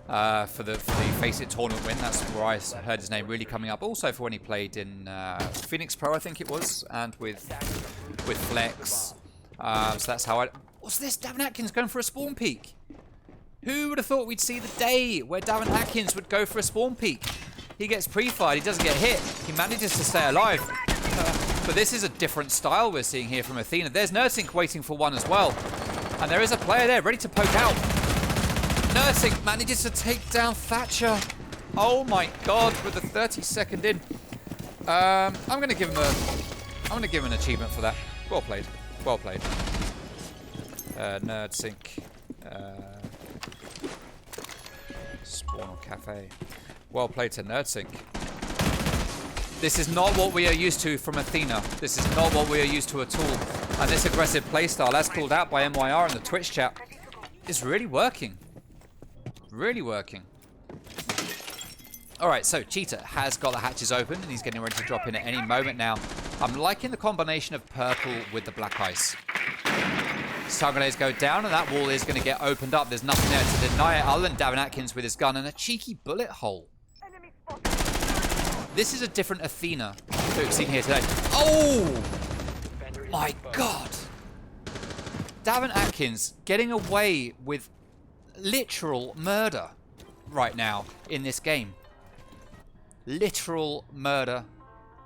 A: for the Face It tournament win. That's where I heard his name really coming up. Also for when he played in Phoenix Pro, I think it was, and with Flex. So that's how I... What's this? Davin Atkins going for a spawn peek. Who would have thought we'd see the day where Davin Atkins would go for a spawn peek? He gets pre-fired, he doesn't get hit. He manages to stay alive. But this is a different style we're seeing here from Athena. There's Nursink waiting for one as well. And there is a player there ready to poke out. Nursink manages to take down Thatcher. Oh my god, with the 30-second in. I'm gonna give him an achievement for that. Well played. Well played. Nerdsink. Spawn or Cafe. Well played to Nerdsink. This is not what we are used to from Athena. This is not what we are used to at all. And this aggressive playstyle, as called out by MYR in the Twitch chat, is really working. Really working. Alright, so Cheetah has got the hatches open and he's getting ready to drop in at any moment now. I'm liking the combination of purple with the black ice. Stun grenades go down and that wall is going to get opened up. There's nothing there to deny it other than Davin Atkins with his gun and a cheeky bullet hole. This is a different Athena that we've seen here today. Oh! My god! Davin Atkins getting away with literal murder right now in this game. Literal murder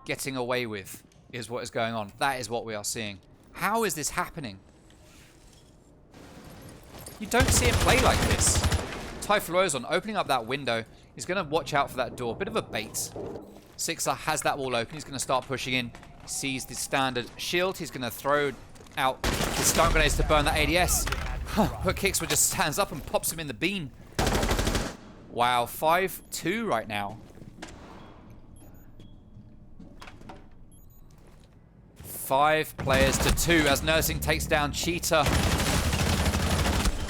A: getting away with is what is going on. That is what we are seeing. How is this happening? You don't see him play like this. Typhlosion opening up that window. He's going to watch out for that door. Bit of a bait. Sixer has that wall open. He's going to start pushing in. He sees the standard shield. He's going to throw out his stun grenades to burn that ADS. But Kixwood just stands up and pops him in the bean. Wow, 5-2 right now. 5 players to 2 as Nursing takes down Cheetah.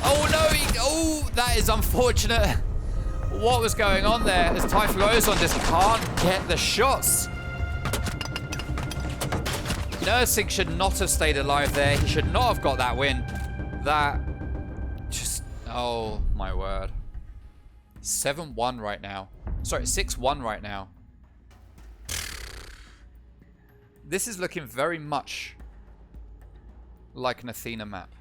A: Oh no, oh, that is unfortunate. What was going on there as Typhlosion just can't get the shots. Nursing should not have stayed alive there. He should not have got that win. That just, oh my word. 7-1 right now. Sorry, 6-1 right now. This is looking very much like an Athena map.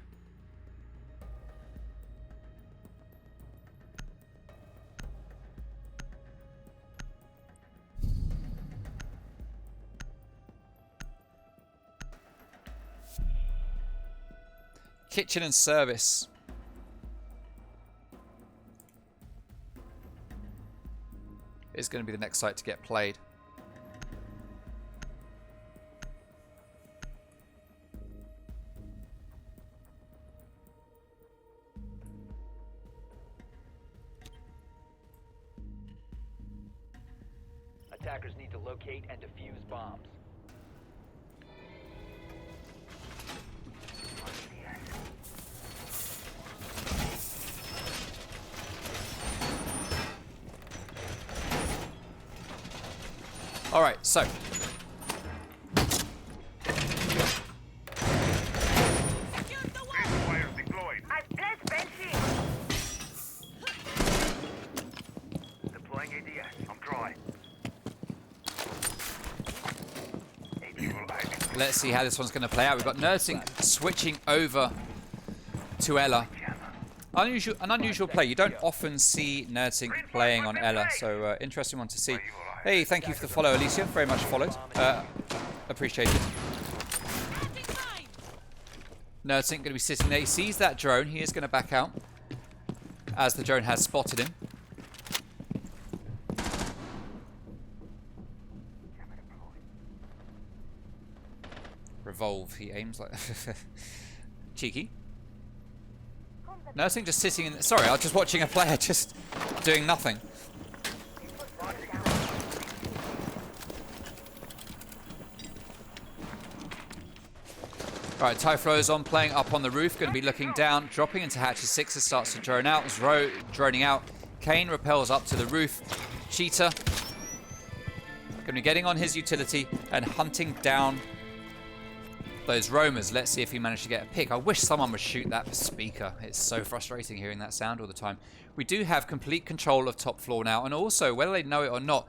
A: Kitchen and service. Is going to be the next site to get played.
F: Attackers need to locate and defuse bombs.
A: All right, so
E: Wires deployed.
G: I've placed Banshee.
E: Deploying ADS. I'm dry. AD will act.
A: let's see how this one's going to play out. We've got Nursing switching over to Ella. An unusual play. You don't often see Nursing playing on Ella, so interesting one to see. Hey, thank you for the follow, Alicia. Very much followed. Appreciated. Nursing going to be sitting there. He sees that drone. He is going to back out, as the drone has spotted him. Revolve. He aims like cheeky. Nursing just sitting in. Sorry, I was just watching a player just doing nothing. Alright, Typhlo's on, playing up on the roof, going to be looking down, dropping into hatches 6 as starts to drone out. Zro droning out. Kane rappels up to the roof. Cheetah going to be getting on his utility and hunting down those roamers. Let's see if he managed to get a pick. I wish someone would shoot that speaker. It's so frustrating hearing that sound all the time. We do have complete control of top floor now, and also, whether they know it or not,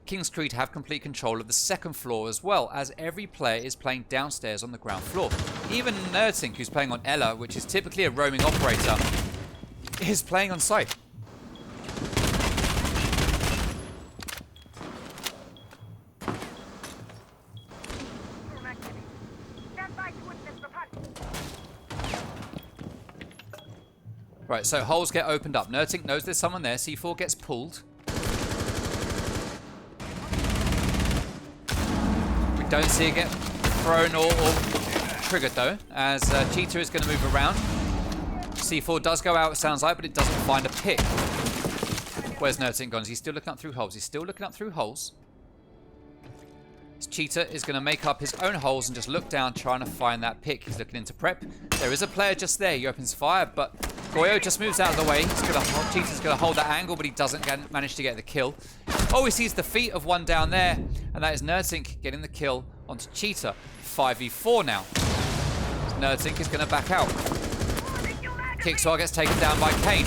A: King's Creed have complete control of the second floor as well, as every player is playing downstairs on the ground floor. Even Nerdtink, who's playing on Ella, which is typically a roaming operator, is playing on site. Right, so holes get opened up. Nerdtink knows there's someone there. C4 gets pulled. Don't see it get thrown or triggered though, as Cheetah is going to move around. C4 does go out, it sounds like, but it doesn't find a pick. Where's Nerdtink gone? Is he still looking up through holes? He's still looking up through holes. Cheetah is going to make up his own holes and just look down, trying to find that pick. He's looking into prep. There is a player just there. He opens fire, but Goyo just moves out of the way. Cheetah's going to hold that angle, but he doesn't manage to get the kill. Oh, he sees the feet of one down there, and that is Nerdtink getting the kill onto Cheetah. 5v4 now. Nerdtink is going to back out. Kickstar gets taken down by Kane.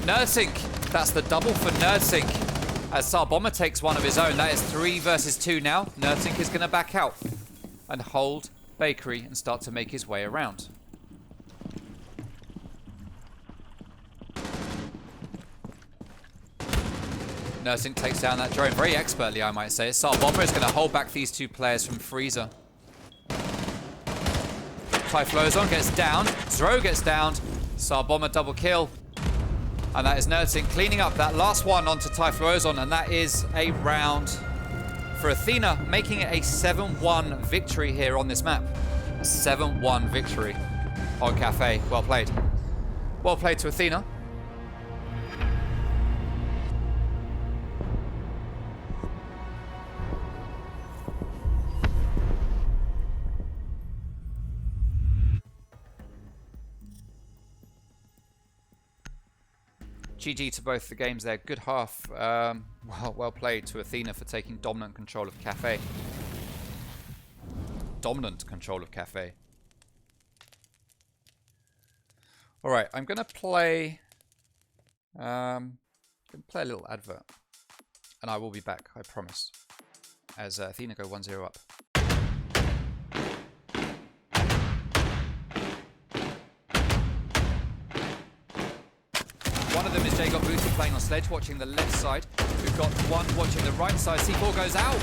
A: Nerdtink, that's the double for Nerdtink. As Sarbomber takes one of his own, that is 3 versus 2 now. Nerdtink is going to back out and hold Bakery and start to make his way around. Nerdtink takes down that drone very expertly, I might say. Sarbomber is going to hold back these two players from Freezer. Typhlo's on, gets down. Zro gets down. Sarbomber double kill. And that is Nerdtink cleaning up that last one onto Typhlo's, and that is a round for Athena, making it a 7-1 victory here on this map. A 7-1 victory on Cafe. Well played. Well played to Athena. GG to both the games there. Good half. Well played to Athena for taking dominant control of Cafe. Dominant control of Cafe. Alright, I'm going to play... a little advert. And I will be back, I promise. As Athena go 1-0 up. One of them is Jacob Booty playing on Sledge, watching the left side. We've got one watching the right side. C4 goes out.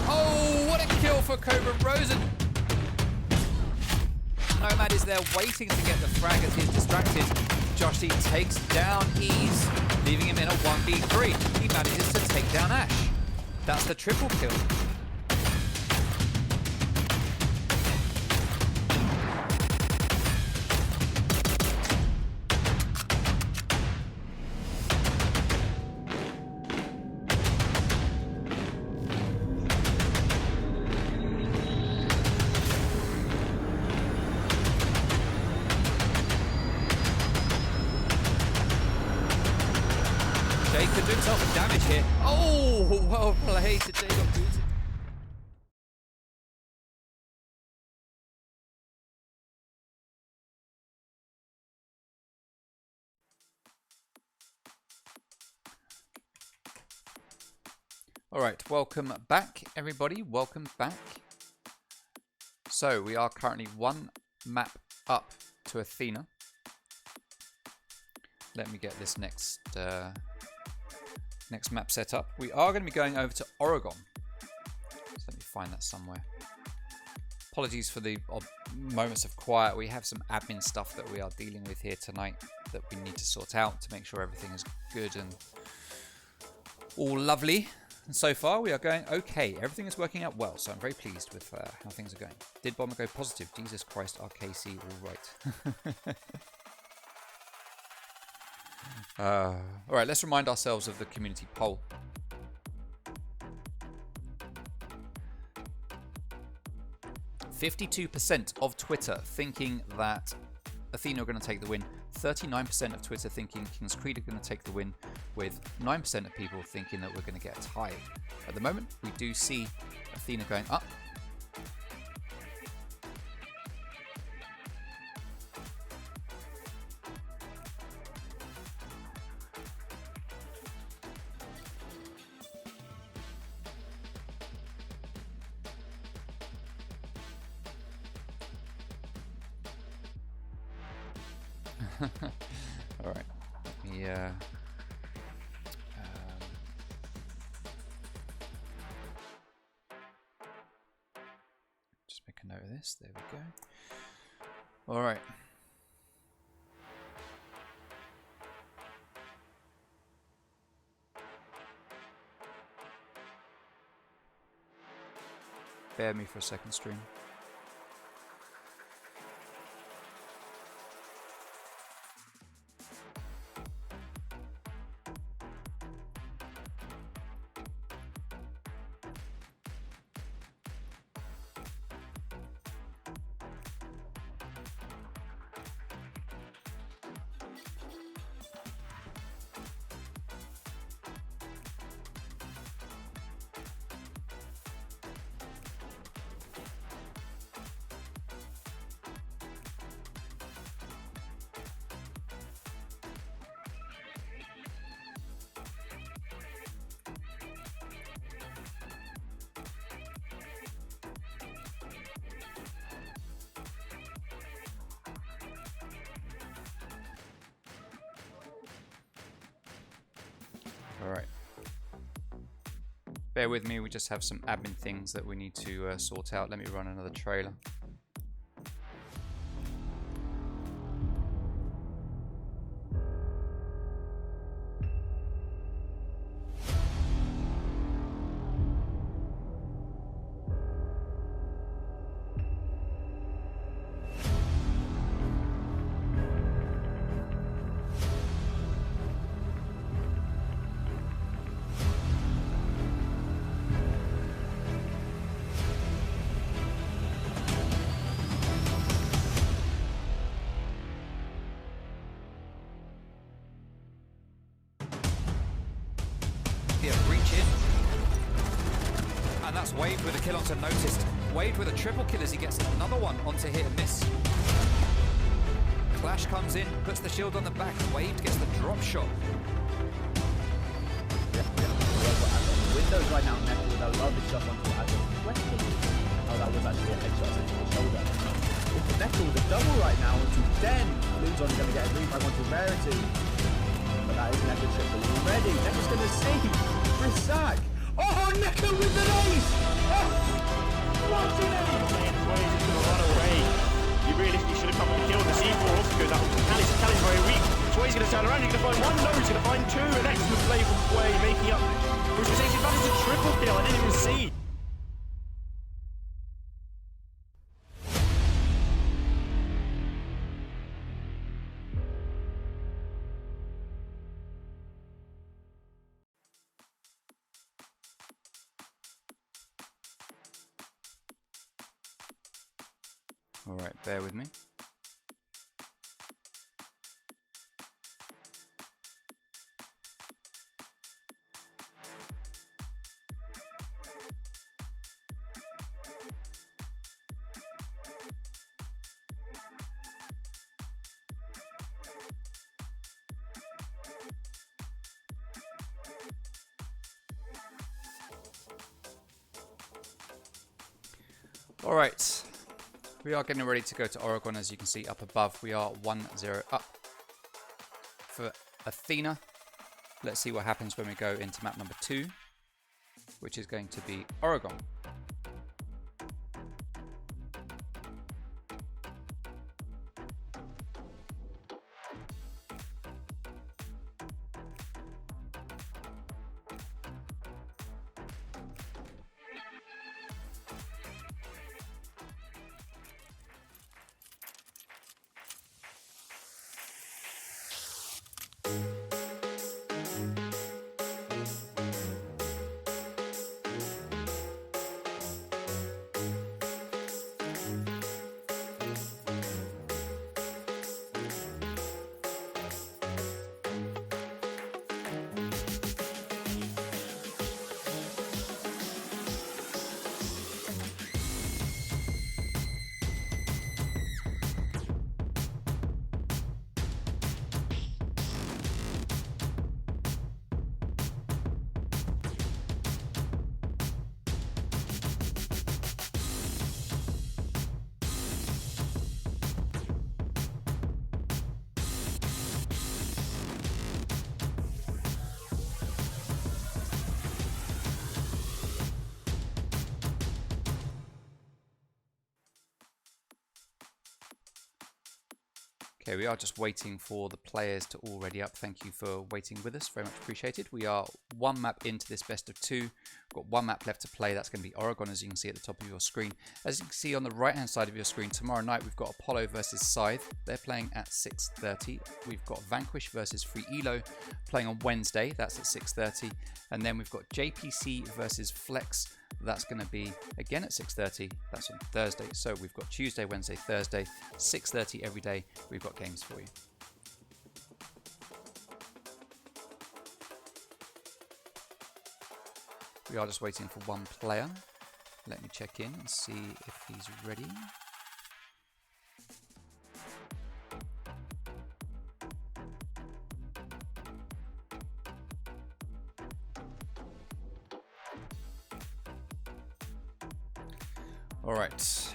A: Oh, what a kill for Cobra Rosen. Nomad is there waiting to get the frag as he's distracted. Josh D takes down Ease, leaving him in a 1v3. He manages to take down Ash. That's the triple kill. Jay could do himself some damage here. Oh, well played to Jacob Booty. All right, welcome back, everybody. Welcome back. So we are currently one map up to Athena. Let me get this next map set up. We are going to be going over to Oregon. So let me find that somewhere. Apologies for the odd moments of quiet. We have some admin stuff that we are dealing with here tonight that we need to sort out to make sure everything is good and all lovely. And so far we are going okay. Everything is working out well, so I'm very pleased with how things are going. Did Bomber go positive? Jesus Christ, RKC, all right. All right, let's remind ourselves of the community poll. "52% of Twitter thinking that Athena are going to take the win. 39% of Twitter thinking King's Creed are going to take the win, with 9% of people thinking that we're going to get a tie. At the moment, we do see Athena going up. All right, let me just make a note of this. There we go. All right. Bear me for a second, stream. Alright. Bear with me, we just have some admin things that we need to sort out. Let me run another trailer. And that's Wade with a kill onto Noticed. Wade with a triple kill as he gets another one onto hit and miss. Clash comes in, puts the shield on the back. Wade gets the drop shot.
G: Windows right now, Metal with a lovely shot onto Adam. Oh, that was actually a headshot into the shoulder. It's Metal with a double right now onto Den. Blue's only going to get a refrag onto Rarity. That is Necker triple already. Necker's going to save for a sack. Oh, Necker with an ace! Oh, what an ace!
H: He's going to run away. He realistically should have come with the kill. The C4 also goes out. Callie's very weak. Sway's going to turn around. He's going to find one. No, he's going to find two. An excellent play from Sway, making up. Which was actually that is a triple kill. I didn't even see.
A: All right, bear with me. All right. We are getting ready to go to Oregon, as you can see up above. We are 1-0 up for Athena. Let's see what happens when we go into map number 2, which is going to be Oregon. Okay, we are just waiting for the players to all ready up. Thank you for waiting with us. Very much appreciated. We are one map into this best of 2. We've got one map left to play. That's going to be Oregon, as you can see at the top of your screen. As you can see on the right-hand side of your screen, tomorrow night we've got Apollo versus Scythe. They're playing at 6:30. We've got Vanquish versus Free Elo playing on Wednesday. That's at 6:30. And then we've got JPC versus Flex. That's going to be again at 6:30. That's on Thursday. So we've got Tuesday, Wednesday, Thursday, 6:30 every day. We've got games for you. We are just waiting for one player. Let me check in and see if he's ready. All right.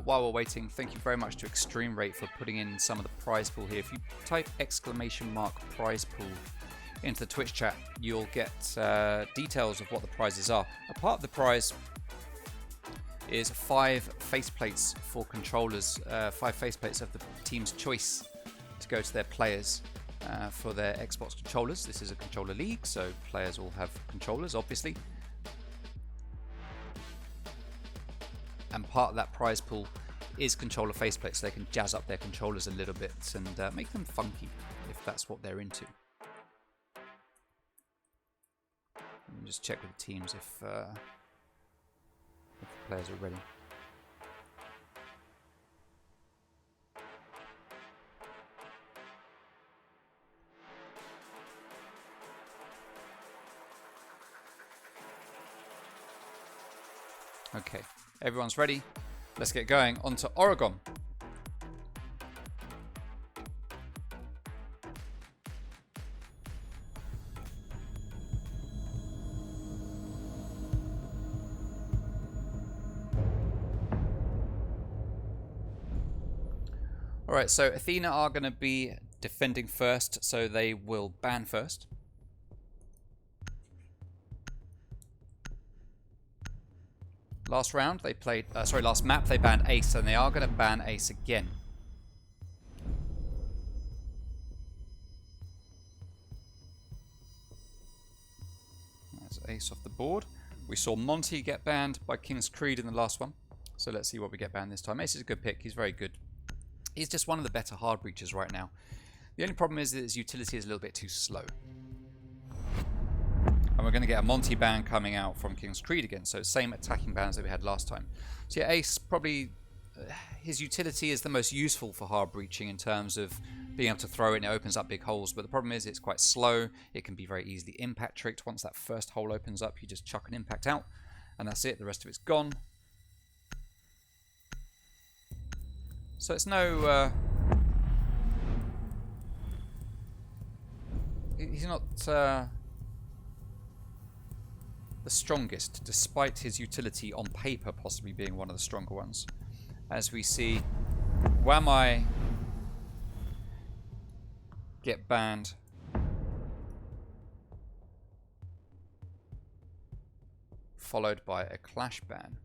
A: While we're waiting, thank you very much to Extreme Rate for putting in some of the prize pool here. If you type !prize pool into the Twitch chat, you'll get details of what the prizes are. A part of the prize is 5 faceplates for controllers, 5 faceplates of the team's choice to go to their players for their Xbox controllers. This is a controller league, so players all have controllers, obviously. And part of that prize pool is controller faceplates, so they can jazz up their controllers a little bit and make them funky if that's what they're into. Let me just check with the teams if the players are ready. Okay, everyone's ready. Let's get going. On to Oregon. Alright, so Athena are going to be defending first, so they will ban first. Last round they played, last map they banned Ace, and they are going to ban Ace again. That's Ace off the board. We saw Monty get banned by King's Creed in the last one, so let's see what we get banned this time. Ace is a good pick, he's very good. He's just one of the better hard breachers right now. The only problem is that his utility is a little bit too slow. And we're going to get a Monty ban coming out from King's Creed again, so same attacking bans that we had last time. So yeah, Ace probably, his utility is the most useful for hard breaching in terms of being able to throw it and it opens up big holes, but the problem is it's quite slow. It can be very easily impact tricked. Once that first hole opens up, you just chuck an impact out and that's it, the rest of it's gone. So it's no, he's not the strongest, despite his utility on paper possibly being one of the stronger ones. As we see Wamai get banned. Followed by a Clash ban.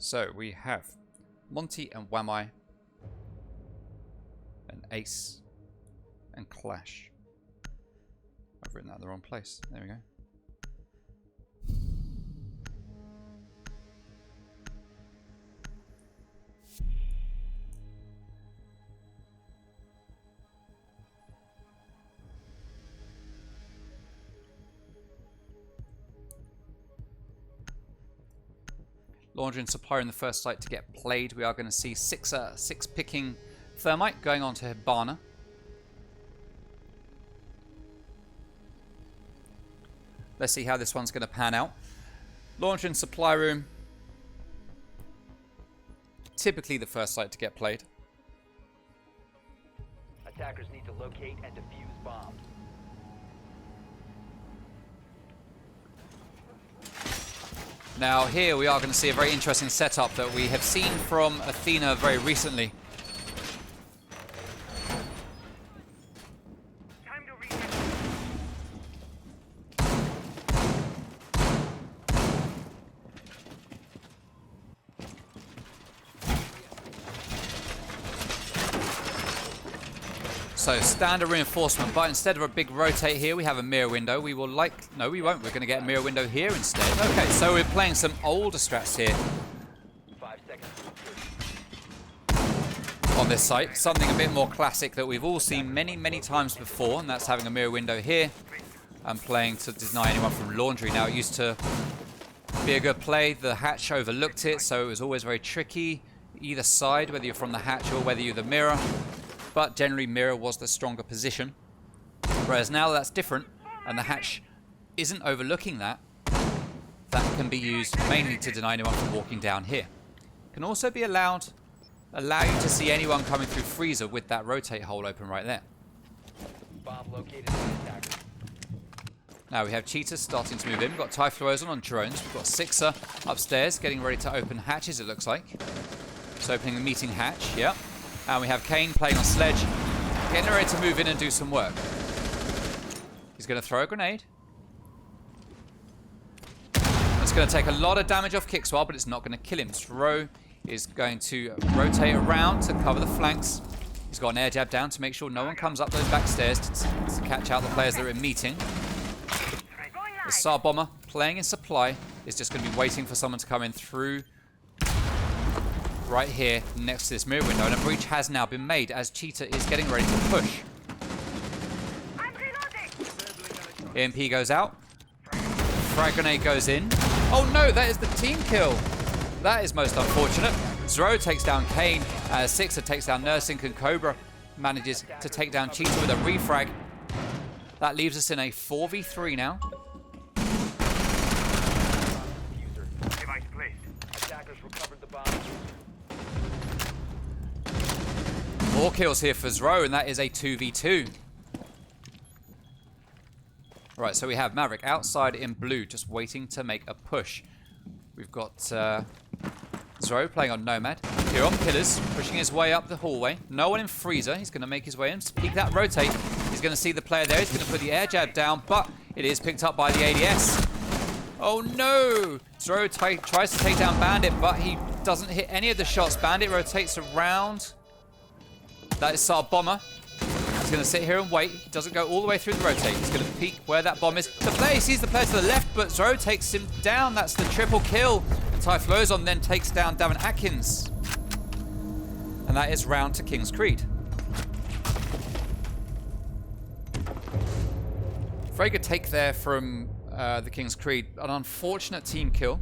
A: So we have Monty and Wamai, and Ace, and Clash. I've written that in the wrong place. There we go. Laundry and Supplier in the first site to get played. We are going to see six picking Thermite going on to Hibana. Let's see how this one's going to pan out. Laundry and Supply Room. Typically the first site to get played.
F: Attackers need to locate and defuse bombs.
A: Now here we are going to see a very interesting setup that we have seen from Athena very recently.
E: Time to reset.
A: So standard reinforcement, but instead of a big rotate here, we have a mirror window. We will no, we won't. We're going to get a mirror window here instead. Okay, so we're playing some older strats here
F: 5 seconds to insertion.
A: on this site. Something a bit more classic that we've all seen many, many times before, and that's having a mirror window here and playing to deny anyone from laundry. Now, it used to be a good play. The hatch overlooked it, so it was always very tricky either side, whether you're from the hatch or whether you're the mirror. But generally mirror was the stronger position. Whereas now that's different and the hatch isn't overlooking that. That can be used mainly to deny anyone from walking down here. Can also be allow you to see anyone coming through freezer with that rotate hole open right there.
F: Bomb located by attackers.
A: Now we have cheetahs starting to move in. We've got Typhlosion on drones. We've got Sixer upstairs getting ready to open hatches, it looks like. So opening the meeting hatch, yeah. And we have Kane playing on Sledge, getting ready to move in and do some work. He's going to throw a grenade. It's going to take a lot of damage off Kickswell, but it's not going to kill him. Throw is going to rotate around to cover the flanks. He's got an air jab down to make sure no one comes up those back stairs to catch out the players that are in meeting. The SAR Bomber playing in supply is just going to be waiting for someone to come in through right here next to this mirror window, and a breach has now been made as Cheetah is getting ready to push. EMP goes out. Frag grenade goes in. Oh no, that is the team kill. That is most unfortunate. Zero takes down Kane. Sixer takes down Nursing, and Cobra manages to take down Cheetah with a refrag. That leaves us in a 4v3 now.
E: Device placed.
F: Attackers recovered the bomb.
A: 4 kills here for Zro, and that is a 2v2. Right, so we have Maverick outside in blue, just waiting to make a push. We've got Zoro playing on Nomad. Here on Pillars, pushing his way up the hallway. No one in Freezer. He's going to make his way in. Peek that rotate. He's going to see the player there. He's going to put the air jab down, but it is picked up by the ADS. Oh no! Zoro tries to take down Bandit, but he doesn't hit any of the shots. Bandit rotates around. That is Saab Bomber. He's going to sit here and wait. He doesn't go all the way through the rotate. He's going to peek where that bomb is. The player sees the player to the left, but Zoro takes him down. That's the triple kill. And Typhlosion then takes down Davin Atkins. And that is round to King's Creed. Very good take there from the King's Creed. An unfortunate team kill.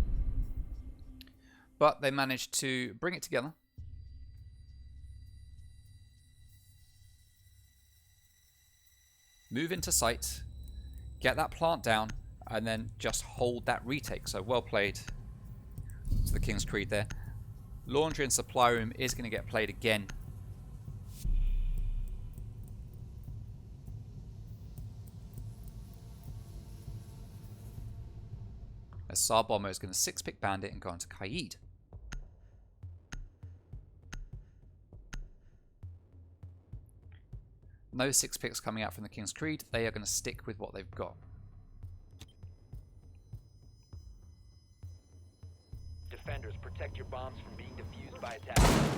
A: But they managed to bring it together. Move into sight, get that plant down, and then just hold that retake. So well played to the King's Creed there. Laundry and supply room is going to get played again. As Saab Bomber is going to 6-pick Bandit and go into Kaid. No 6 picks coming out from the King's Creed. They are going to stick with what they've got.
F: Defenders, protect your bombs from being defused by attackers.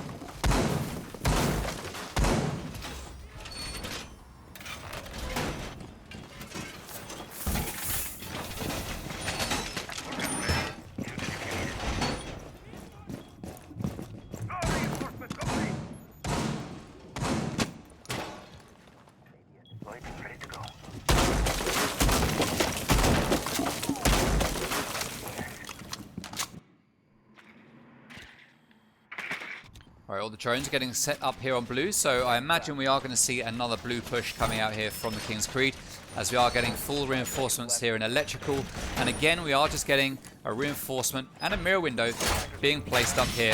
A: Alright, all the drones are getting set up here on blue, so I imagine we are going to see another blue push coming out here from the King's Creed, as we are getting full reinforcements here in electrical, and again we are just getting a reinforcement and a mirror window being placed up here.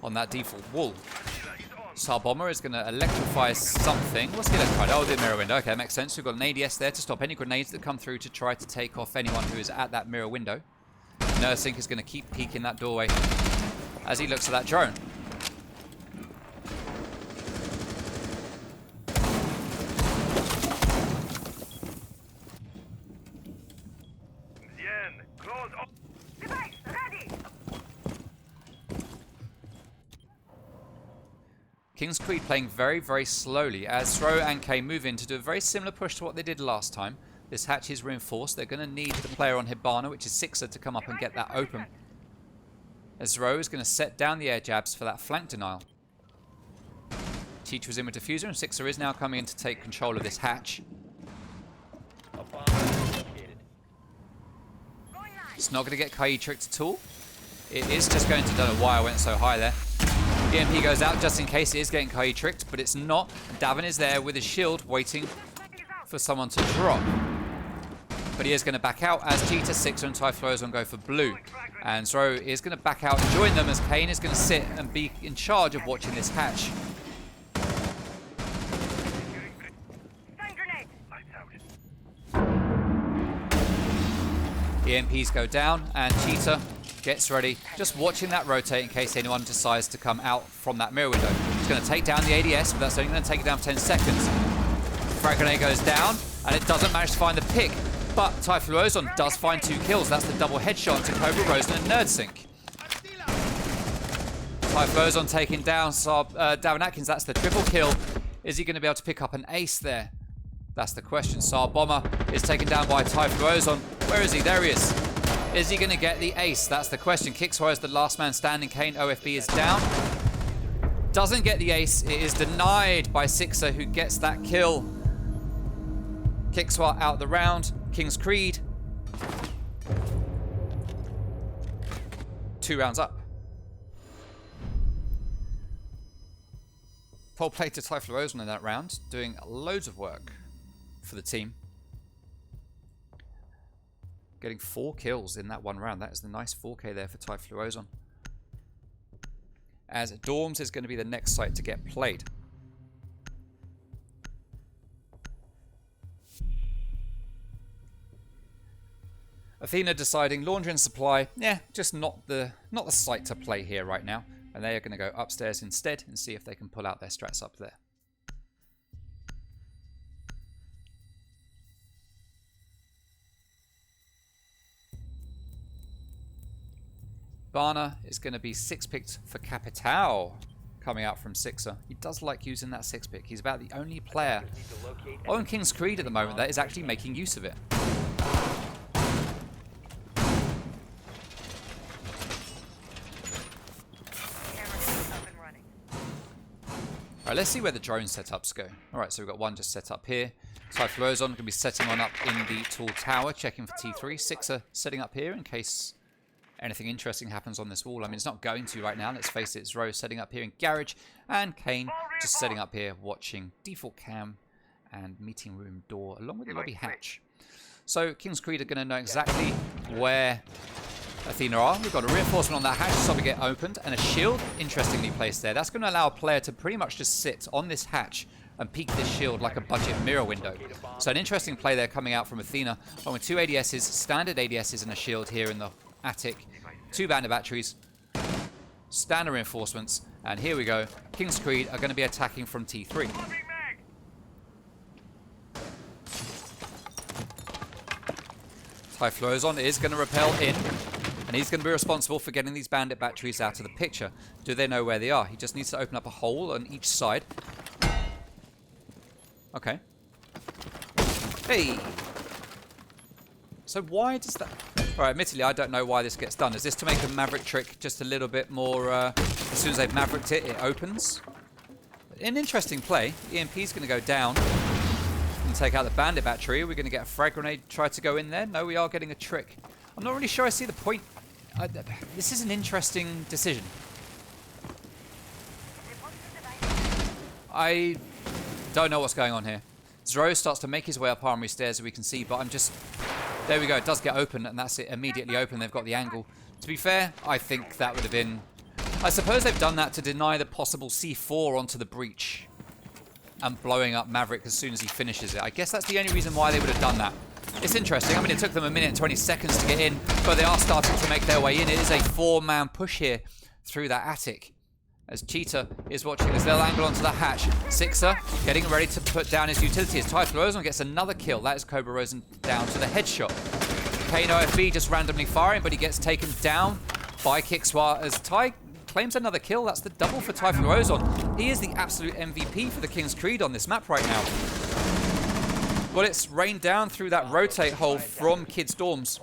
A: On that default wall. Saab Bomber is going to electrify something. What's he electrified? Oh, the mirror window. Okay, makes sense. We've got an ADS there to stop any grenades that come through to try to take off anyone who is at that mirror window. Nursink is going to keep peeking that doorway as he looks at that drone. King's Creed playing very, very slowly as Throw and K move in to do a very similar push to what they did last time. This hatch is reinforced. They're going to need the player on Hibana, which is Sixer, to come up and get that open. As Throw is going to set down the air jabs for that flank denial. Teacher was in with Diffuser, and Sixer is now coming in to take control of this hatch.
F: A bomb is located.
A: It's not going to get Kai tricked at all. It is just going to, don't know why I went so high there. EMP goes out just in case it is getting Kai tricked, but it's not. Davin is there with his shield waiting for someone to drop. But he is going to back out as Cheetah, Sixer and Typhlosion go for blue. And Zoro is going to back out and join them as Kane is going to sit and be in charge of watching this hatch. EMPs go down and Cheetah gets ready, just watching that rotate in case anyone decides to come out from that mirror window. He's going to take down the ADS, but that's only going to take it down for 10 seconds. Frag grenade goes down, and it doesn't manage to find the pick, but Typhlosion does find 2 kills. That's the double headshot to Cobra Rosen and Nerdsink. Typhlosion taking down Davin Atkins. That's the triple kill. Is he going to be able to pick up an ace there? That's the question. Saab Bomber is taken down by Typhlosion. Where is he? There he is. Is he going to get the ace? That's the question. Kixwa is the last man standing. Kane OFB is down. Doesn't get the ace. It is denied by Sixer, who gets that kill. Kixwa out the round. King's Creed. 2 rounds up. Pole play to Typhlosion in that round, doing loads of work for the team. Getting 4 kills in that one round. That is the nice 4K there for Typhlosion. As Dorms is going to be the next site to get played. Athena deciding laundry and supply, yeah, just not the site to play here right now. And they are going to go upstairs instead and see if they can pull out their strats up there. Barna is going to be 6-picked for Capital coming out from Sixer. He does like using that 6-pick. He's about the only player on King's Creed at the moment that is actually making use of it. Alright, let's see where the drone setups go. Alright, so we've got one just set up here. Typhlosion going to be setting one up in the tall tower, checking for T3. Sixer setting up here in case anything interesting happens on this wall. I mean, it's not going to right now. Let's face it, it's Rose setting up here in Garage. And Kane just setting up here, watching default cam and meeting room door, along with the lobby hatch. So, King's Creed are going to know exactly where Athena are. We've got a reinforcement on that hatch, so we get opened. And a shield, interestingly placed there. That's going to allow a player to pretty much just sit on this hatch and peek this shield like a budget mirror window. So an interesting play there coming out from Athena. Along with 2 ADSs, standard ADSs and a shield here in the attic. 2 bandit batteries, standard reinforcements, and here we go. King's Creed are going to be attacking from T3. Typhlosion is going to rappel in, and he's going to be responsible for getting these bandit batteries out of the picture. Do they know where they are? He just needs to open up a hole on each side. Okay. Hey! So why does that... Alright, admittedly, I don't know why this gets done. Is this to make the Maverick trick just a little bit more... as soon as they've Mavericked it, it opens? An interesting play. EMP's going to go down and take out the bandit battery. We're going to get a frag grenade try to go in there. No, we are getting a trick. I'm not really sure I see the point. This is an interesting decision. I don't know what's going on here. Zero starts to make his way up armory stairs, as we can see, but I'm just... There we go, it does get open, and that's it, immediately open. They've got the angle. To be fair, I think that would have been... I suppose they've done that to deny the possible C4 onto the breach and blowing up Maverick as soon as he finishes it. I guess that's the only reason why they would have done that. It's interesting. I mean, it took them 1 minute and 20 seconds to get in, but they are starting to make their way in. It is a 4-man push here through that attic. As Cheetah is watching as they'll angle onto the hatch. Sixer getting ready to put down his utility as Typhlosion gets another kill. That is Cobra Rosen down to the headshot. Kane OFB just randomly firing, but he gets taken down by Kickswar as Ty claims another kill. That's the double for Typhlosion. He is the absolute MVP for the King's Creed on this map right now. Well, it's rained down through that rotate hole from Kids Dorms.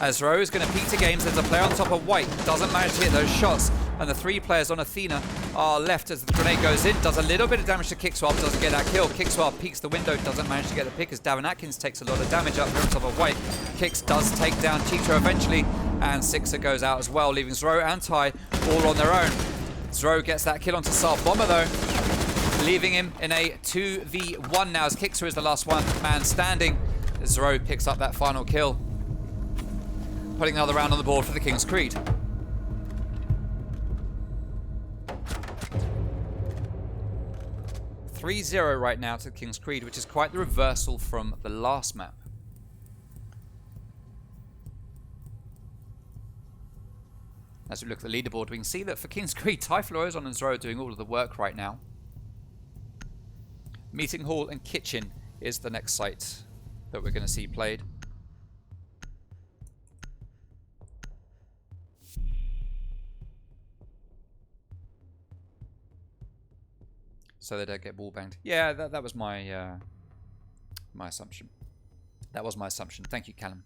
A: As Ro is going to peek to games, there's a player on top of White, doesn't manage to hit those shots, and the 3 players on Athena are left as the grenade goes in, does a little bit of damage to Kickswap, doesn't get that kill. Kickswap peeks the window, doesn't manage to get the pick as Davin Atkins takes a lot of damage up here on top of White. Kicks does take down Cheetah eventually, and Sixer goes out as well, leaving Zro and Ty all on their own. Zro gets that kill onto Sar Bomber though, leaving him in a 2v1 now as Kickser is the last one man standing. Zro picks up that final kill, putting another round on the board for the King's Creed. .3-0 right now to the King's Creed, which is quite the reversal from the last map. As we look at the leaderboard, we can see that for King's Creed, Typhlosion and Zoro are doing all of the work right now. Meeting Hall and Kitchen is the next site that we're going to see played. So they don't get wall banged. Yeah, that was my my assumption. That was my assumption. Thank you, Callum.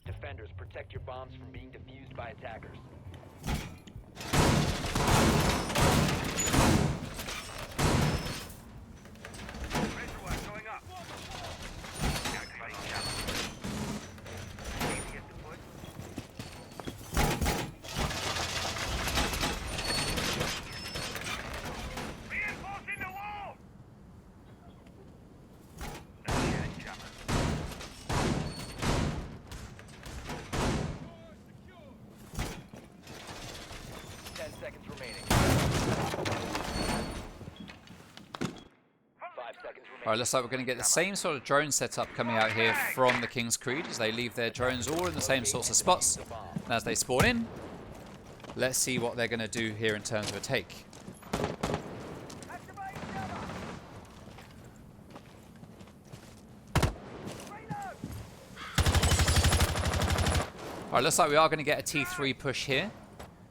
F: Defenders, protect your bombs from being defused by attackers.
A: All right, looks like we're going to get the same sort of drone setup coming out here from the King's Creed as they leave their drones all in the same sorts of spots. And as they spawn in, let's see what they're going to do here in terms of a take. All right, looks like we are going to get a T3 push here.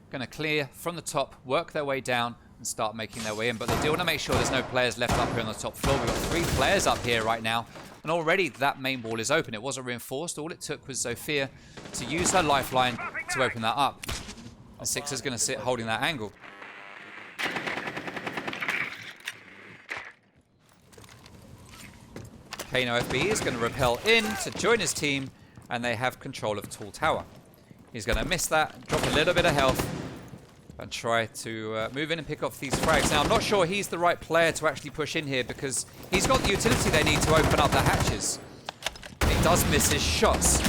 A: Going to clear from the top, work their way down, and start making their way in. But they do want to make sure there's no players left up here on the top floor. We've got 3 players up here right now. And already that main wall is open. It wasn't reinforced. All it took was Zofia to use her lifeline to open that up. And Sixer's going to sit holding that angle. Kano FB is going to repel in to join his team. And they have control of Tall Tower. He's going to miss that, drop a little bit of health, and try to move in and pick off these frags. Now, I'm not sure he's the right player to actually push in here because he's got the utility they need to open up the hatches. He does miss his shots.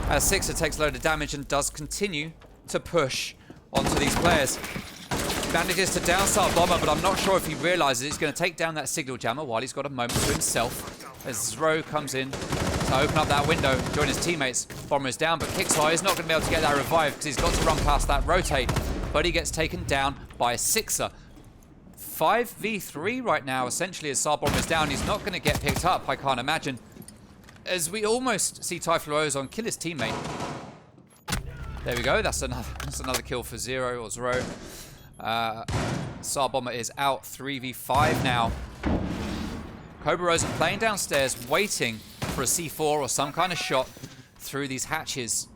A: As Sixer takes a load of damage and does continue to push onto these players. Manages to downstart Bomber, but I'm not sure if he realizes he's going to take down that signal jammer while he's got a moment to himself. As Zro comes in to open up that window, join his teammates. Bomber is down, but Kixar is not going to be able to get that revive because he's got to run past that rotate. But he gets taken down by Sixer. 5v3 right now, essentially, as Sarbomber is down. He's not going to get picked up, I can't imagine. As we almost see Typhloozon kill his teammate. There we go, that's another kill for Zero or Zero. Sarbomber is out 3v5 now. Cobra Rosen playing downstairs, waiting for a C4 or some kind of shot through these hatches.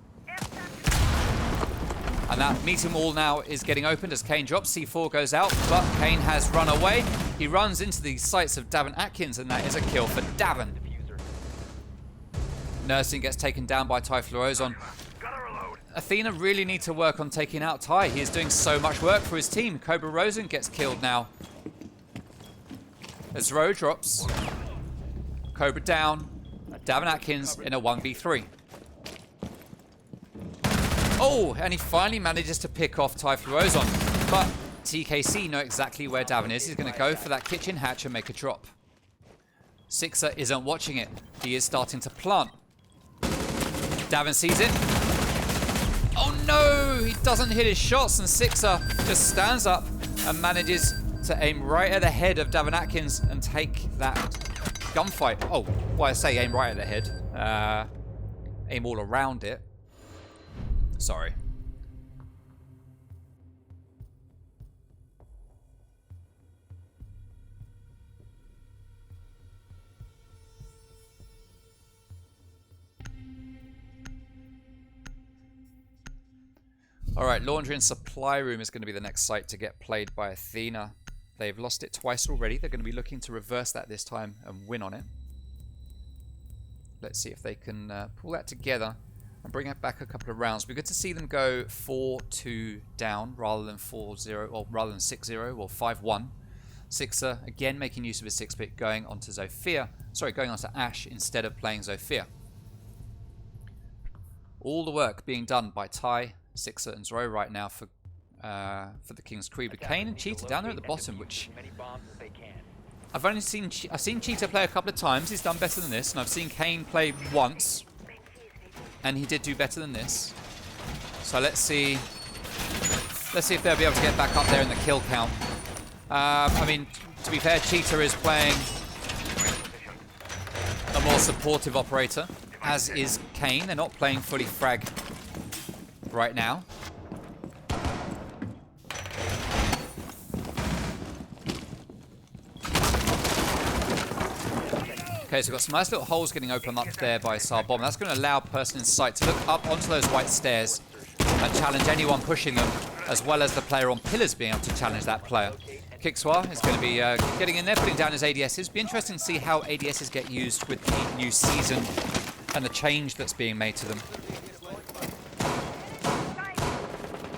A: And that meeting wall now is getting opened as Kane drops. C4 goes out, but Kane has run away. He runs into the sights of Davin Atkins, and that is a kill for Davin. Nursing gets taken down by Typhloozon. Athena really need to work on taking out Ty. He is doing so much work for his team. Cobra Rosen gets killed now. As Ro drops, Cobra down, Davin Atkins in a 1v3. Oh, and he finally manages to pick off Typhloozon. But TKC know exactly where Davin is. He's going to go for that kitchen hatch and make a drop. Sixer isn't watching it. He is starting to plant. Davin sees it. Oh no, he doesn't hit his shots, and Sixer just stands up and manages to aim right at the head of Davin Atkins and take that gunfight. Oh, well, I say aim right at the head. Aim all around it. Sorry. All right, laundry and supply room is going to be the next site to get played by Athena. They've lost it twice already. They're going to be looking to reverse that this time and win on it. Let's see if they can pull that together and bring it back a couple of rounds. It'd be good to see them go 4-2 down rather than 4-0, or rather than 6-0 or 5-1. Sixer again making use of his 6-bit, going onto Zofia. Sorry, going onto Ash instead of playing Zofia. All the work being done by Ty, Sixer, and Zoro right now for the King's Creed. But Kane and Cheetah down there at the bottom, which I've seen Cheetah play a couple of times. He's done better than this, and I've seen Kane play once, and he did do better than this. So let's see if they'll be able to get back up there in the kill count. I mean, to be fair, Cheetah is playing a more supportive operator, as is Kane. They're not playing fully frag right now. Okay, so we've got some nice little holes getting opened up there by Sarbomb. That's going to allow person in sight to look up onto those white stairs and challenge anyone pushing them, as well as the player on pillars being able to challenge that player. Kixwa is going to be getting in there, putting down his ADSs. Be interesting to see how ADSs get used with the new season and the change that's being made to them.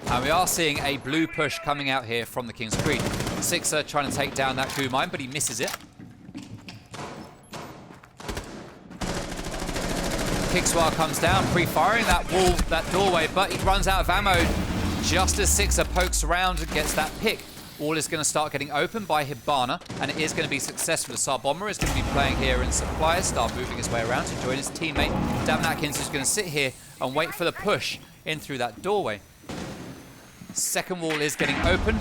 A: And we are seeing a blue push coming out here from the King's Creed. Sixer trying to take down that goo mine, but he misses it. Kixwa comes down, pre-firing that wall, that doorway, but he runs out of ammo just as Sixer pokes around and gets that pick. Wall is going to start getting open by Hibana, and it is going to be successful. The Tsar Bomber is going to be playing here in supply, start moving his way around to join his teammate. Davin Atkins is going to sit here and wait for the push in through that doorway. Second wall is getting opened.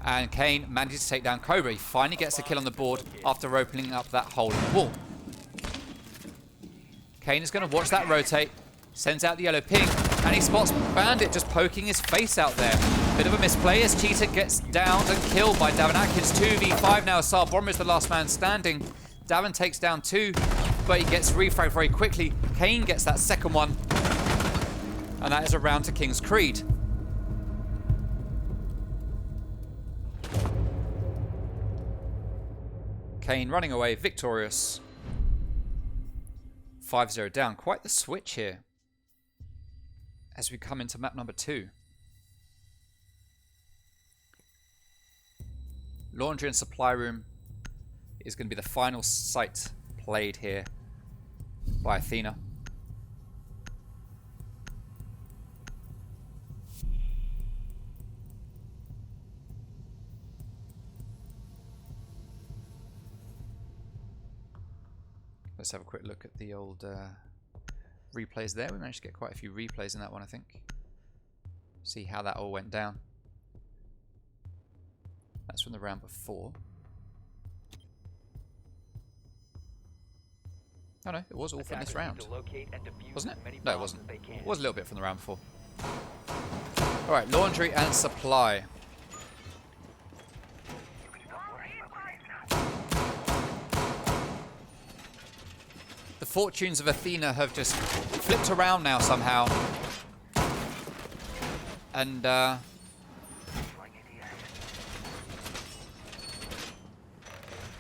A: And Kane manages to take down Cobra. He finally gets a kill on the board after opening up that hole in the wall. Kane is going to watch that rotate, sends out the yellow ping, and he spots Bandit just poking his face out there. Bit of a misplay as Cheetah gets downed and killed by Davin Atkins. 2v5 now. Tsar Bomber is the last man standing. Davin takes down 2, but he gets refragged very quickly. Kane gets that second one, and that is a round to King's Creed. Kane running away victorious. 5-0 down. Quite the switch here as we come into map number 2. Laundry and supply room is going to be the final site played here by Athena. Let's have a quick look at the old replays there. We managed to get quite a few replays in that one, I think. See how that all went down. That's from the round before. Oh no, it was all from this round. Wasn't it? No, it wasn't. It was a little bit from the round before. Alright, laundry and supply. The fortunes of Athena have just flipped around now somehow. And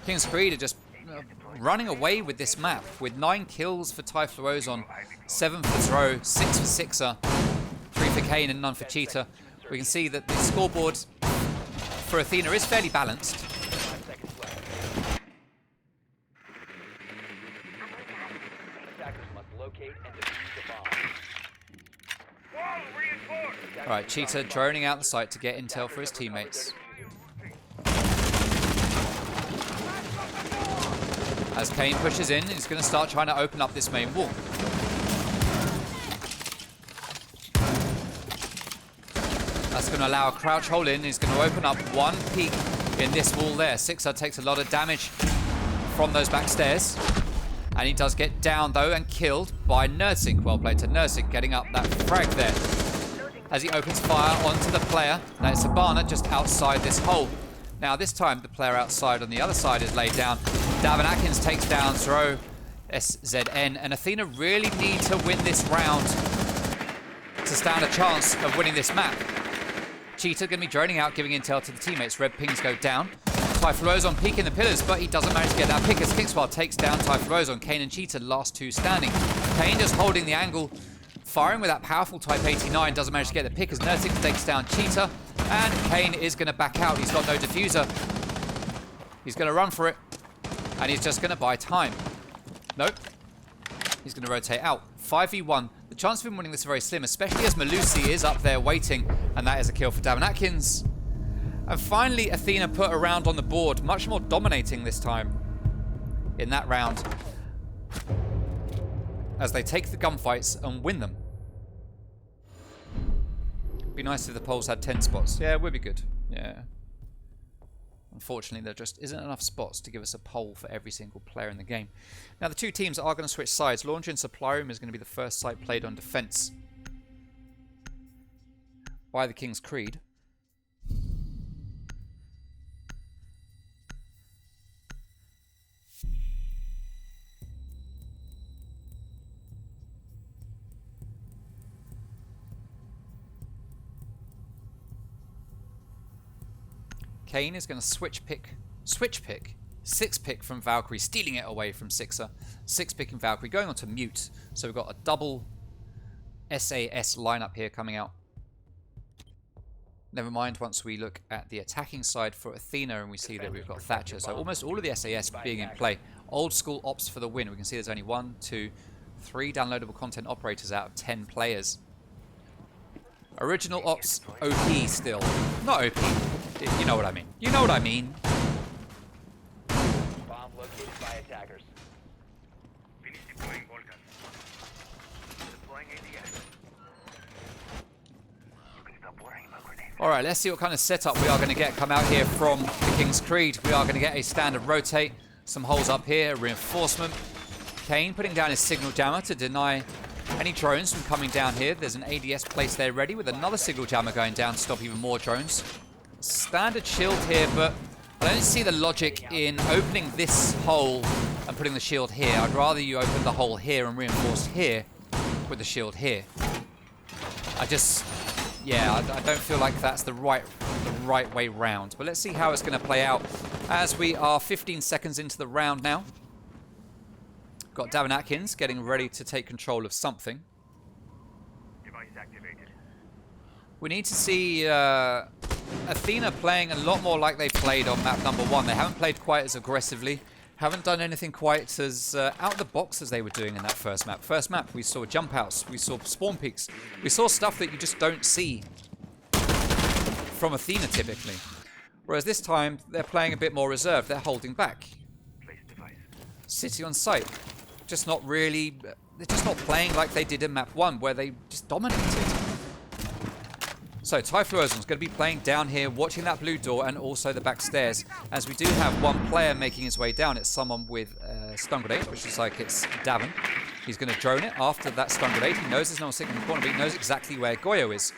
A: King's Creed are just running away with this map with 9 kills for Typhloozon, 7 for Throw, 6 for Sixer, 3 for Kane and none for Cheetah. We can see that the scoreboard for Athena is fairly balanced. Alright, Cheetah droning out the site to get intel for his teammates. As Kane pushes in, he's going to start trying to open up this main wall. That's going to allow a crouch hole in. He's going to open up one peak in this wall there. Sixer takes a lot of damage from those back stairs. And he does get down, though, and killed by Nerdsink. Well played to Nerdsink, getting up that frag there. As he opens fire onto the player. Now it's Hibana just outside this hole. Now this time the player outside on the other side is laid down. Davin Atkins takes down Zero SZN, and Athena really need to win this round to stand a chance of winning this map. Cheetah going to be droning out, giving intel to the teammates. Red pings go down. Typhloozon peeking the pillars, but he doesn't manage to get that pick as Kickswell takes down Typhloozon. Kane and Cheetah, last 2 standing. Kane just holding the angle, firing with that powerful Type 89, doesn't manage to get the pick as Nerdsink takes down Cheetah. And Kane is going to back out. He's got no diffuser. He's going to run for it. And he's just going to buy time. Nope. He's going to rotate out. 5v1. The chance of him winning this is very slim, especially as Malusi is up there waiting. And that is a kill for Davin Atkins. And finally, Athena put a round on the board. Much more dominating this time in that round. As they take the gunfights and win them. Be nice if the polls had 10 spots. Yeah, it would be good. Yeah. Unfortunately, there just isn't enough spots to give us a poll for every single player in the game. Now, the 2 teams are going to switch sides. Laundry and Supply Room is going to be the first site played on defense by the King's Creed. Kane is going to switch pick, 6 pick from Valkyrie, stealing it away from Sixer. 6 picking Valkyrie, going on to mute. So we've got a double SAS lineup here coming out. Never mind once we look at the attacking side for Athena and we see that we've got Thatcher. So almost all of the SAS being in play. Old school ops for the win. We can see there's only 1, 2, 3 downloadable content operators out of 10 players. Original Ops OP still. Not OP. You know what I mean. You know what I mean.
F: Bomb located by attackers.
E: Finish deploying Volcan. Deploying ADS. You can stop worrying about grenades.
A: Alright, let's see what kind of setup we are going to get come out here from the King's Creed. We are going to get a standard rotate. Some holes up here, reinforcement. Kane putting down his signal jammer to deny any drones from coming down here. There's an ADS placed there ready with another signal jammer going down to stop even more drones. Standard shield here, but I don't see the logic in opening this hole and putting the shield here. I'd rather you open the hole here and reinforce here with the shield here. I don't feel like that's the right way round. But let's see how it's going to play out as we are 15 seconds into the round now. Got Davin Atkins getting ready to take control of something.
E: Device activated.
A: We need to see Athena playing a lot more like they played on map number 1. They haven't played quite as aggressively. Haven't done anything quite as out of the box as they were doing in that first map. First map, we saw jump outs, we saw spawn peaks. We saw stuff that you just don't see from Athena typically. Whereas this time, they're playing a bit more reserved. They're holding back.
E: Place device.
A: City on site. Just not really... They're just not playing like they did in map 1, where they just dominated. So Typhlosion's going to be playing down here, watching that blue door and also the back stairs. As we do have one player making his way down. It's someone with stun grenade, which looks like it's Davin. He's going to drone it after that stun grenade. He knows there's no one sitting in the corner, but he knows exactly where Goyo is.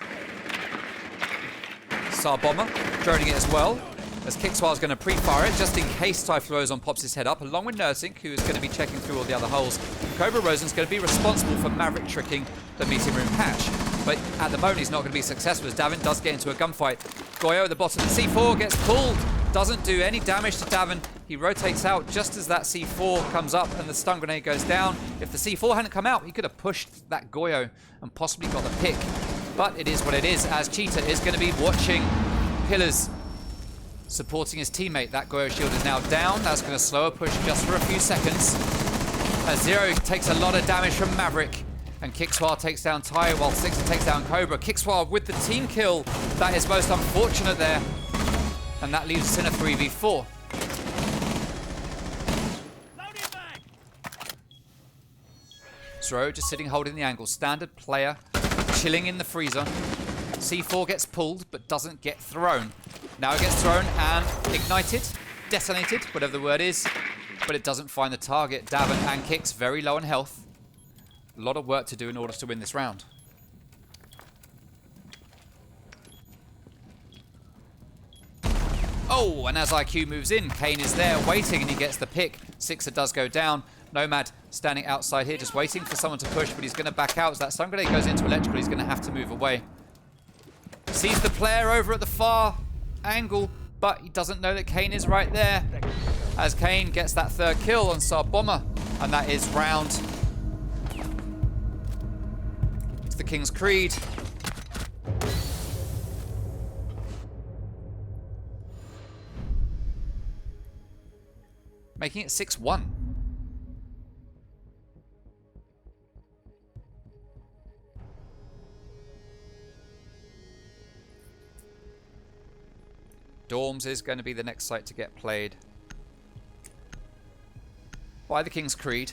A: Sar Bomber droning it as well. As Kickswell's going to pre-fire it, just in case Typhlosion pops his head up, along with Nursink, who is going to be checking through all the other holes. Cobra Rosen's going to be responsible for Maverick tricking the meeting room hatch. But at the moment, he's not going to be successful as Davin does get into a gunfight. Goyo at the bottom of the C4 gets pulled. Doesn't do any damage to Davin. He rotates out just as that C4 comes up and the stun grenade goes down. If the C4 hadn't come out, he could have pushed that Goyo and possibly got the pick. But it is what it is, as Cheetah is going to be watching Pillars supporting his teammate. That Goyo shield is now down. That's going to slow a push just for a few seconds. As Zero takes a lot of damage from Maverick. And Kickswell takes down Ty while Sixer takes down Cobra. Kickswell with the team kill. That is most unfortunate there. And that leaves us in a 3v4. Zero just sitting holding the angle. Standard player chilling in the freezer. C4 gets pulled but doesn't get thrown. Now it gets thrown and ignited, detonated, whatever the word is. But it doesn't find the target. Davin and Kicks very low on health. A lot of work to do in order to win this round. Oh, and as IQ moves in, Kane is there waiting and he gets the pick. Sixer does go down. Nomad standing outside here just waiting for someone to push, but he's going to back out as that stun grenade goes into electrical. He's going to have to move away. Sees the player over at the far angle, but he doesn't know that Kane is right there. As Kane gets that third kill on Sar Bomber, and that is round to the King's Creed. Making it 6-1. Dorms is going to be the next site to get played by the King's Creed.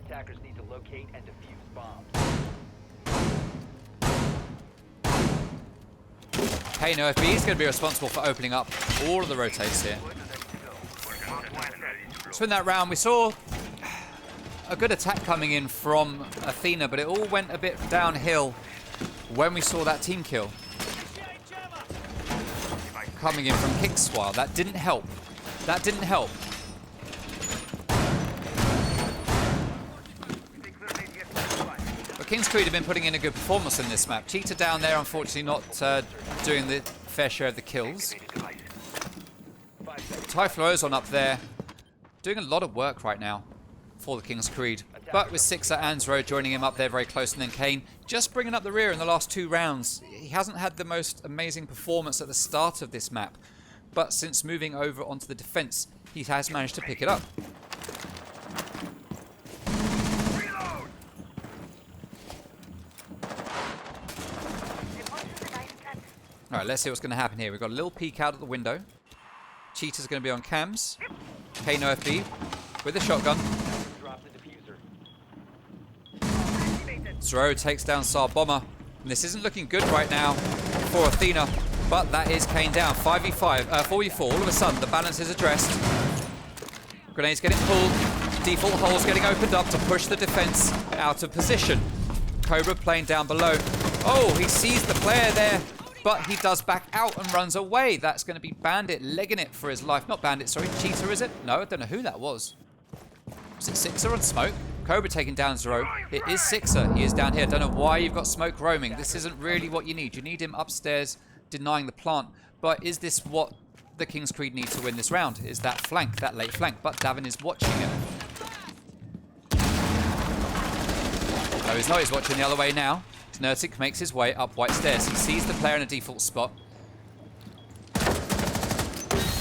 F: Attackers need to locate and defuse bombs.
A: Kane OFB is going to be responsible for opening up all of the rotates here. So in that round, we saw a good attack coming in from Athena, but it all went a bit downhill when we saw that team kill coming in from Kickswell. That didn't help. That didn't help. But King's Creed have been putting in a good performance in this map. Cheetah down there, unfortunately not doing the fair share of the kills. Typhlosion up there, doing a lot of work right now for the King's Creed. But with Sixer and Zero joining him up there very close, and then Kane just bringing up the rear in the last 2 rounds. He hasn't had the most amazing performance at the start of this map, but since moving over onto the defense, he has managed to pick it up. Alright, let's see what's going to happen here. We've got a little peek out of the window. Cheetah's going to be on cams. Kane OFB with a shotgun. Zero takes down Tsar Bomber. And this isn't looking good right now for Athena, but that is Kane down. 5v5, 4v4. All of a sudden, the balance is addressed. Grenades getting pulled. Default holes getting opened up to push the defense out of position. Cobra playing down below. Oh, he sees the player there, but he does back out and runs away. That's going to be Bandit legging it for his life. Not Bandit, sorry. Cheetah, is it? No, I don't know who that was. Was it Sixer on Smoke? Cobra taking down Zero. It is Sixer. He is down here. Don't know why you've got Smoke roaming. This isn't really what you need. You need him upstairs denying the plant. But is this what the King's Creed need to win this round? Is that flank, that late flank? But Davin is watching it. No, he's not. He's watching the other way now. Nertic makes his way up White Stairs. He sees the player in a default spot.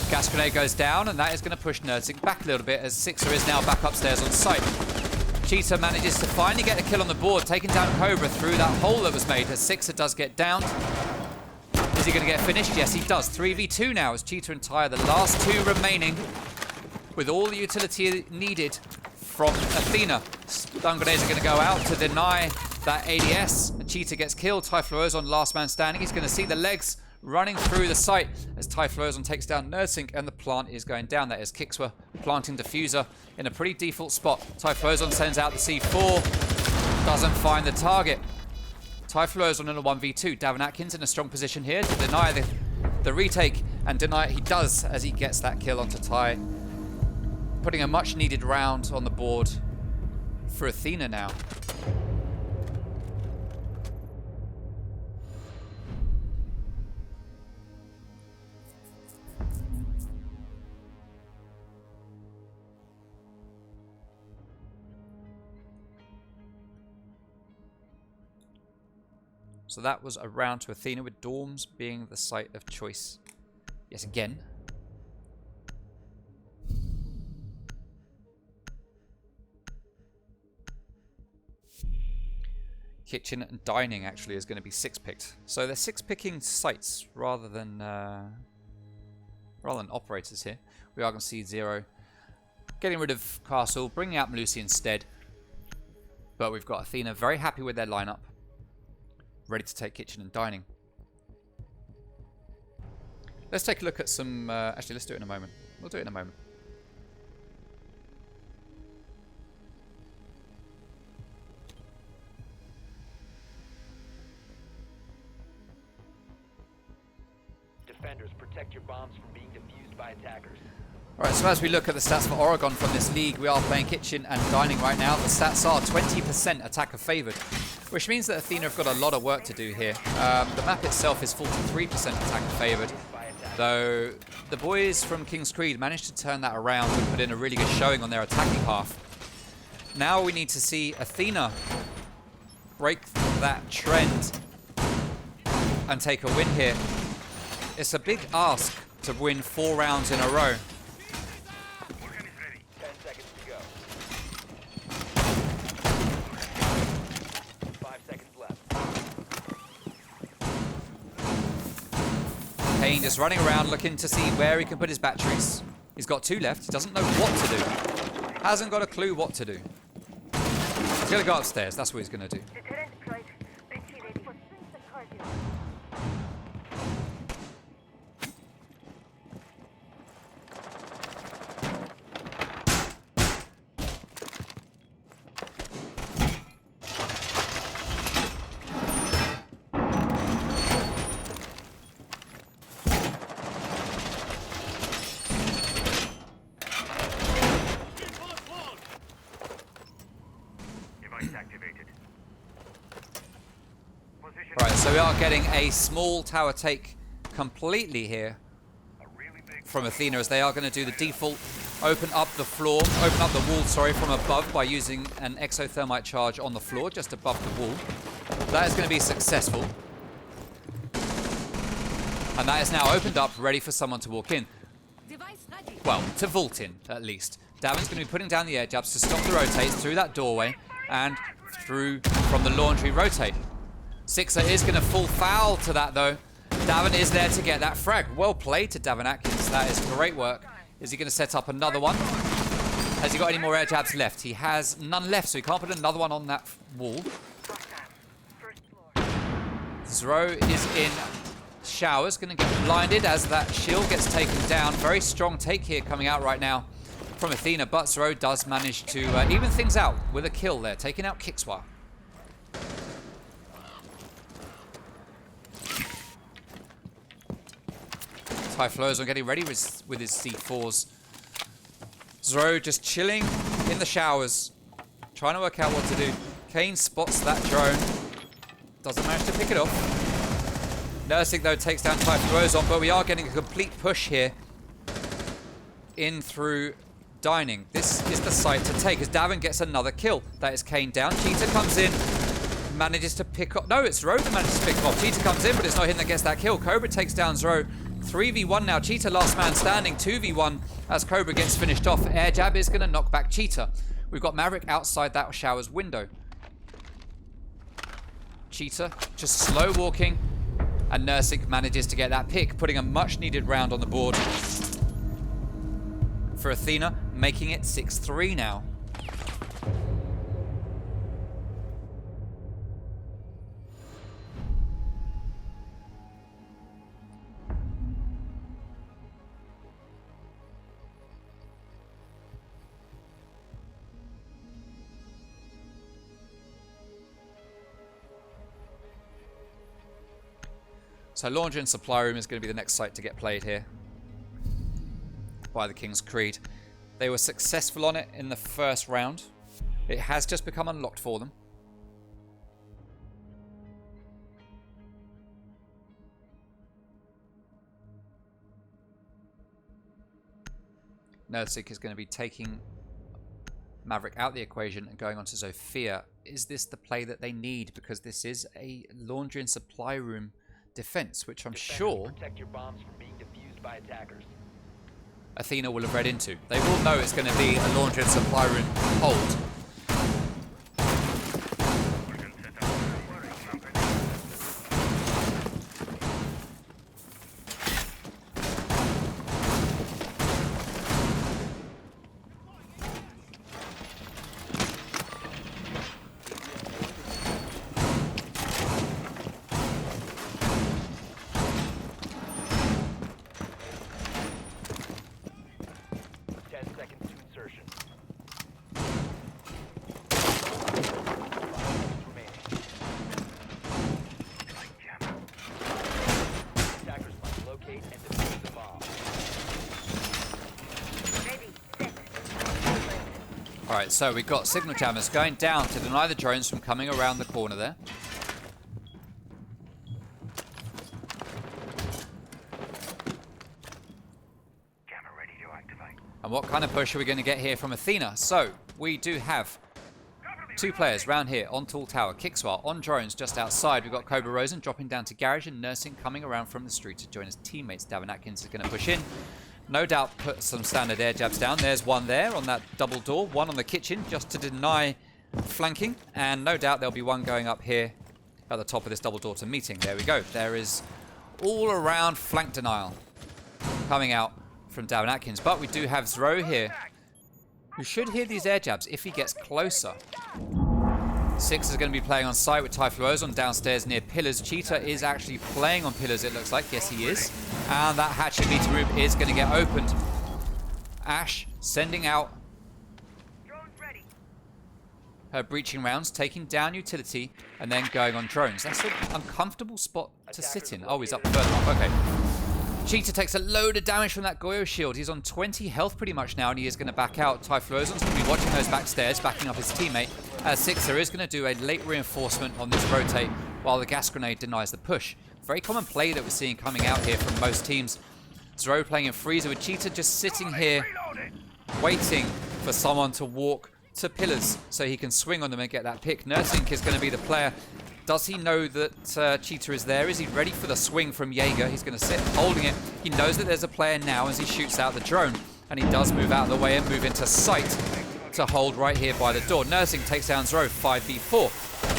A: Gas grenade goes down, and that is going to push Nertic back a little bit as Sixer is now back upstairs on site. Cheetah manages to finally get a kill on the board, taking down Cobra through that hole that was made as Sixer does get downed. Is he going to get finished? Yes, he does. 3v2 now as Cheetah and Tyre, the last 2 remaining, with all the utility needed from Athena. Stun grenades are going to go out to deny that ADS. And Cheetah gets killed. Typhlosion, last man standing. He's going to see the legs running through the site as Typhlosion takes down Nursing, and the plant is going down. That is Kixwa planting Diffuser in a pretty default spot. Typhlosion sends out the C4. Doesn't find the target. Typhlosion in a 1v2. Davin Atkins in a strong position here to deny the retake, and deny it he does as he gets that kill onto Ty. Putting a much needed round on the board for Athena now. So that was a round to Athena, with Dorms being the site of choice. Yes, again. Kitchen and dining actually is going to be 6-picked. So they're 6-picking sites rather than operators here. We are going to see Zero getting rid of Castle, bringing out Melusi instead. But we've got Athena very happy with their lineup, ready to take kitchen and dining. Let's take a look at some... actually, let's do it in a moment. We'll do it in a moment.
F: Defenders, protect your bombs from being defused by attackers.
A: Alright, so as we look at the stats for Oregon from this league, we are playing kitchen and dining right now. The stats are 20% attacker favoured, which means that Athena have got a lot of work to do here. The map itself is 43% attacker favoured, though the boys from King's Creed managed to turn that around and put in a really good showing on their attacking half. Now we need to see Athena break that trend and take a win here. It's a big ask to win 4 rounds in a row.
F: 10 seconds to go. 5 seconds left.
A: Kane just running around looking to see where he can put his batteries. He's got 2 left. He doesn't know what to do. Hasn't got a clue what to do. He's going to go upstairs. That's what he's going to do.
E: Deterrent deployed. Entry ready. What brings the cardio? Device activated. Position.
A: Alright, so we are getting a small tower take completely here from Athena, as they are going to do the default, open up the wall, sorry, from above by using an exothermite charge on the floor, just above the wall. That is going to be successful. And that is now opened up, ready for someone to walk in. Well, to vault in, at least. Davin's going to be putting down the air jabs to stop the rotates through that doorway and through from the laundry rotate. Sixer is going to fall foul to that, though. Davin is there to get that frag. Well played to Davin Atkins. That is great work. Is he going to set up another one? Has he got any more air jabs left? He has none left, so he can't put another one on that wall. Zro is in showers, going to get blinded as that shield gets taken down. Very strong take here coming out right now from Athena, but Zro does manage to even things out with a kill there, taking out Kixwa. Typhlosion getting ready with his C4s. Zro just chilling in the showers, trying to work out what to do. Kane spots that drone, doesn't manage to pick it up. Nursing, though, takes down Typhlosion, but we are getting a complete push here in through dining. This is the site to take as Davin gets another kill. That is Kane down. Cheetah comes in, manages to pick up. No, it's Zro that manages to pick him up. Cheetah comes in, but it's not him that gets that kill. Cobra takes down Zro. 3v1 now. Cheetah last man standing. 2v1 as Cobra gets finished off. Air jab is going to knock back Cheetah. We've got Maverick outside that shower's window. Cheetah just slow walking, and Nursing manages to get that pick, putting a much needed round on the board for Athena, making it 6-3 now. So Laundry and Supply Room is going to be the next site to get played here by the King's Creed. They were successful on it in the first round. It has just become unlocked for them. Nerdsick is going to be taking Maverick out the equation and going on to Zofia. Is this the play that they need? Because this is a Laundry and Supply Room defense, which I'm sure
F: protect your bombs from being defused by attackers.
A: Athena will have read into. They will know it's going to be a Laundry and Supply Room hold. Alright, so we've got signal jammers going down to deny the drones from coming around the corner there.
E: Jammer ready to activate.
A: And what kind of push are we going to get here from Athena? So, we do have two players round here on Tall Tower. Kixwar on drones just outside. We've got Cobra Rosen dropping down to Garage and Nursing coming around from the street to join his teammates. Davin Atkins is going to push in. No doubt put some standard air jabs down. There's one there on that double door. One on the kitchen just to deny flanking. And no doubt there'll be one going up here at the top of this double door to meeting. There we go. There is all around flank denial coming out from Davin Atkins. But we do have Zro here, who should hear these air jabs if he gets closer. Six is going to be playing on site with Typhlosion downstairs near pillars. Cheetah is actually playing on pillars, it looks like. Yes, he is. And that hatchet meter room is going to get opened. Ash sending out her breaching rounds, taking down utility, and then going on drones. That's an uncomfortable spot to sit in. Oh, he's up further up. Okay. Cheetah takes a load of damage from that Goyo shield. He's on 20 health pretty much now, and he is going to back out. Typhlosion's going to be watching those backstairs, backing up his teammate. Sixer is going to do a late reinforcement on this rotate while the gas grenade denies the push. Very common play that we're seeing coming out here from most teams. Zero playing in Freezer with Cheetah just sitting here waiting for someone to walk to pillars so he can swing on them and get that pick. Nursing is going to be the player. Does he know that Cheetah is there? Is he ready for the swing from Jaeger? He's going to sit holding it. He knows that there's a player now as he shoots out the drone. And he does move out of the way and move into sight to hold right here by the door. Nursing takes down Zero 5v4.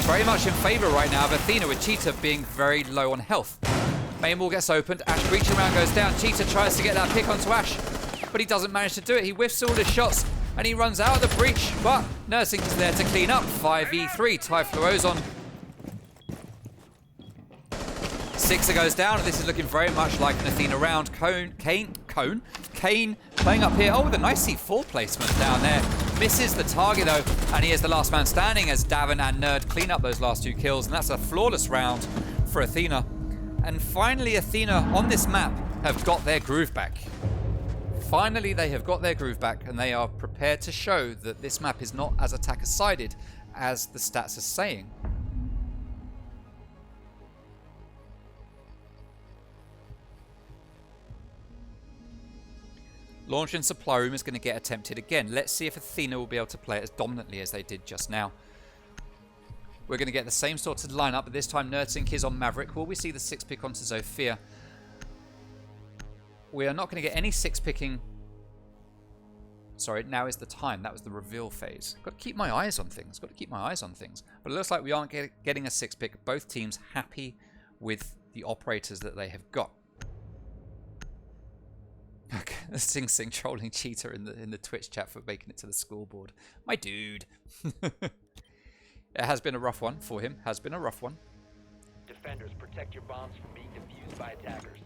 A: Very much in favor right now of Athena with Cheetah being very low on health. Main wall gets opened. Ash breaching round goes down. Cheetah tries to get that pick onto Ash, but he doesn't manage to do it. He whiffs all his shots and he runs out of the breach, but Nursing is there to clean up. 5v3, Typhloozon. Sixer goes down, and this is looking very much like an Athena round. Kane playing up here. Oh, with a nice C4 placement down there. Misses the target though, and he is the last man standing as Davin and Nerd clean up those last 2 kills, and that's a flawless round for Athena. And finally, Athena on this map have got their groove back. Finally, they have got their groove back, and they are prepared to show that this map is not as attacker-sided as the stats are saying. Launch in supply room is going to get attempted again. Let's see if Athena will be able to play it as dominantly as they did just now. We're going to get the same sort of lineup, but this time Nerdsink is on Maverick. Will we see the 6-pick onto Zofia? We are not going to get any 6-picking. Sorry, now is the time. That was the reveal phase. Got to keep my eyes on things. But it looks like we aren't getting a 6-pick. Both teams happy with the operators that they have got. Okay, Sing Sing trolling Cheetah in the Twitch chat for making it to the scoreboard. My dude. It has been a rough one for him.
F: Defenders, protect your bombs from being defused by attackers.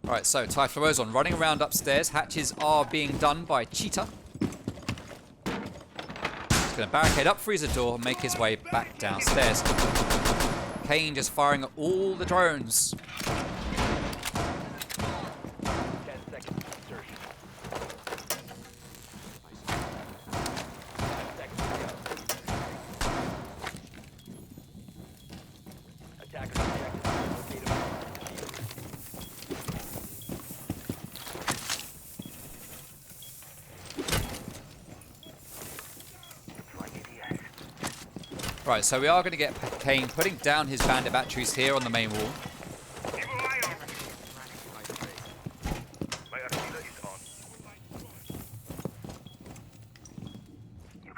A: Alright, so Typhloozon running around upstairs. Hatches are being done by Cheetah. He's going to barricade up Freezer door and make his way back downstairs. Kane just firing at all the drones.
F: 10 seconds to insertion. 5 seconds to go. Attackers objective. Locate them.
A: Right, so we are going to get Kane putting down his bandit batteries here on the main wall.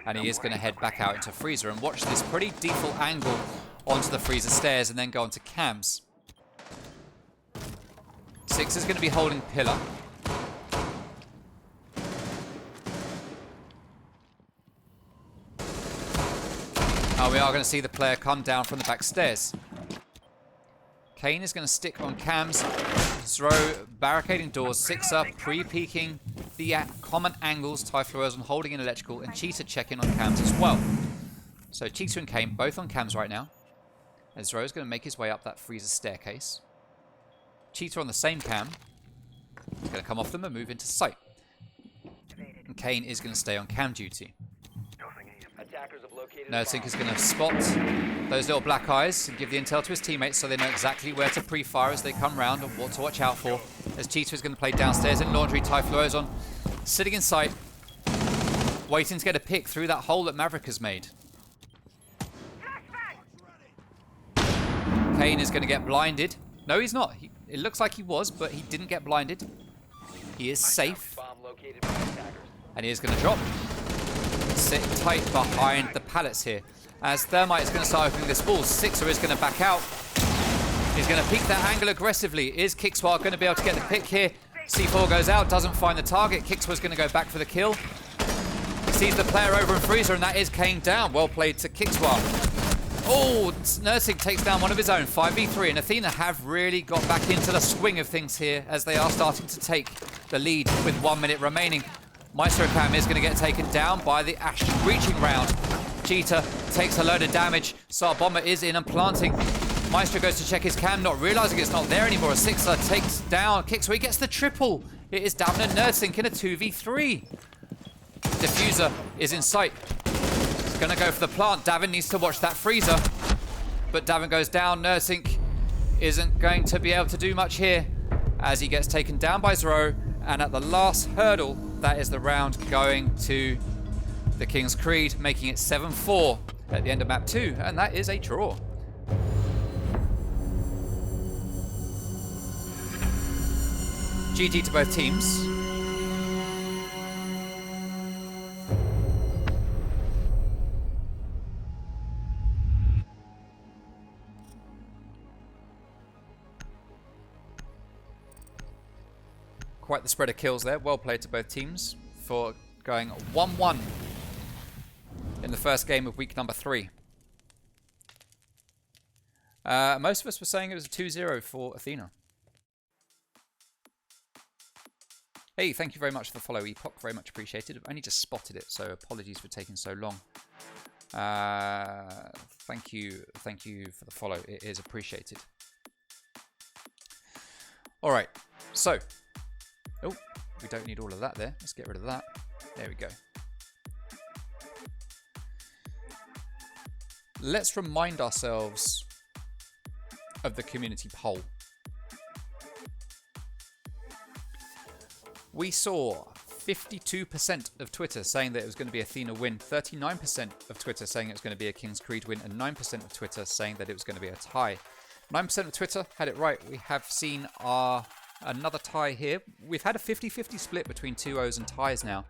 A: And he is going to head back out into Freezer and watch this pretty default angle onto the Freezer stairs and then go onto cams. Six is going to be holding pillar. We are going to see the player come down from the back stairs. Kane is going to stick on cams, throw barricading doors, Sixer pre-peeking the common angles, Typhloozon holding in electrical, and Cheetah checking on cams as well. So Cheetah and Kane both on cams right now. As Zero is going to make his way up that Freezer staircase. Cheetah on the same cam. He's going to come off them and move into sight. And Kane is going to stay on cam duty. Nursink is going to spot those little black eyes and give the intel to his teammates so they know exactly where to pre-fire as they come round and what to watch out for. As Cheetah is going to play downstairs in laundry, Typhloozon sitting in sight, waiting to get a pick through that hole that Maverick has made. Kane is going to get blinded. No, he's not. It looks like he was, but he didn't get blinded. He is safe. And he is going to drop. Sit tight behind the pallets here. As Thermite is going to start opening this wall, Sixer is going to back out. He's going to peek that angle aggressively. Is Kickswar going to be able to get the pick here? C4 goes out, doesn't find the target. Kickswar's going to go back for the kill. Sees the player over in Freezer, and that is Kane down. Well played to Kickswar. Oh, Nursing takes down one of his own. 5v3, and Athena have really got back into the swing of things here as they are starting to take the lead with 1 minute remaining. Maestro Cam is going to get taken down by the Ash breaching round. Cheetah takes a load of damage. Sar Bomber is in and planting. Maestro goes to check his cam, not realizing it's not there anymore. A Sixer takes down, kicks away, gets the triple. It is Davin and Nerdsink in a 2v3. Diffuser is in sight. He's gonna go for the plant. Davin needs to watch that freezer. But Davin goes down. Nerdsink isn't going to be able to do much here as he gets taken down by Zero. And at the last hurdle, that is the round going to the King's Creed, making it 7-4 at the end of map 2. And that is a draw. GG to both teams. Quite the spread of kills there. Well played to both teams for going 1-1 in the first game of week number 3. Most of us were saying it was a 2-0 for Athena. Hey, thank you very much for the follow, Epoch. Very much appreciated. I've only just spotted it, so apologies for taking so long. Thank you for the follow. It is appreciated. All right, so... Oh, we don't need all of that there. Let's get rid of that. There we go. Let's remind ourselves of the community poll. We saw 52% of Twitter saying that it was going to be Athena win, 39% of Twitter saying it was going to be a King's Creed win, and 9% of Twitter saying that it was going to be a tie. 9% of Twitter had it right. We have seen another tie here. We've had a 50-50 split between 2-0s and ties now.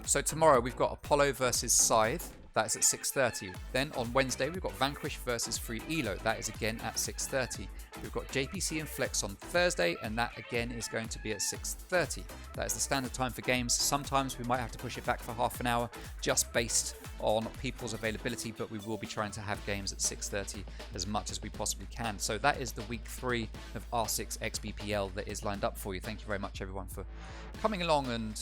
A: So tomorrow we've got Apollo versus Scythe. That's at 6:30. Then on Wednesday we've got Vanquish versus Free Elo. That is again at 6:30. We've got JPC and Flex on Thursday, and that again is going to be at 6:30. That is the standard time for games. Sometimes we might have to push it back for half an hour just based on people's availability, but we will be trying to have games at 6:30 as much as we possibly can. So that is the week 3 of R6XBPL that is lined up for you. Thank you very much everyone for coming along and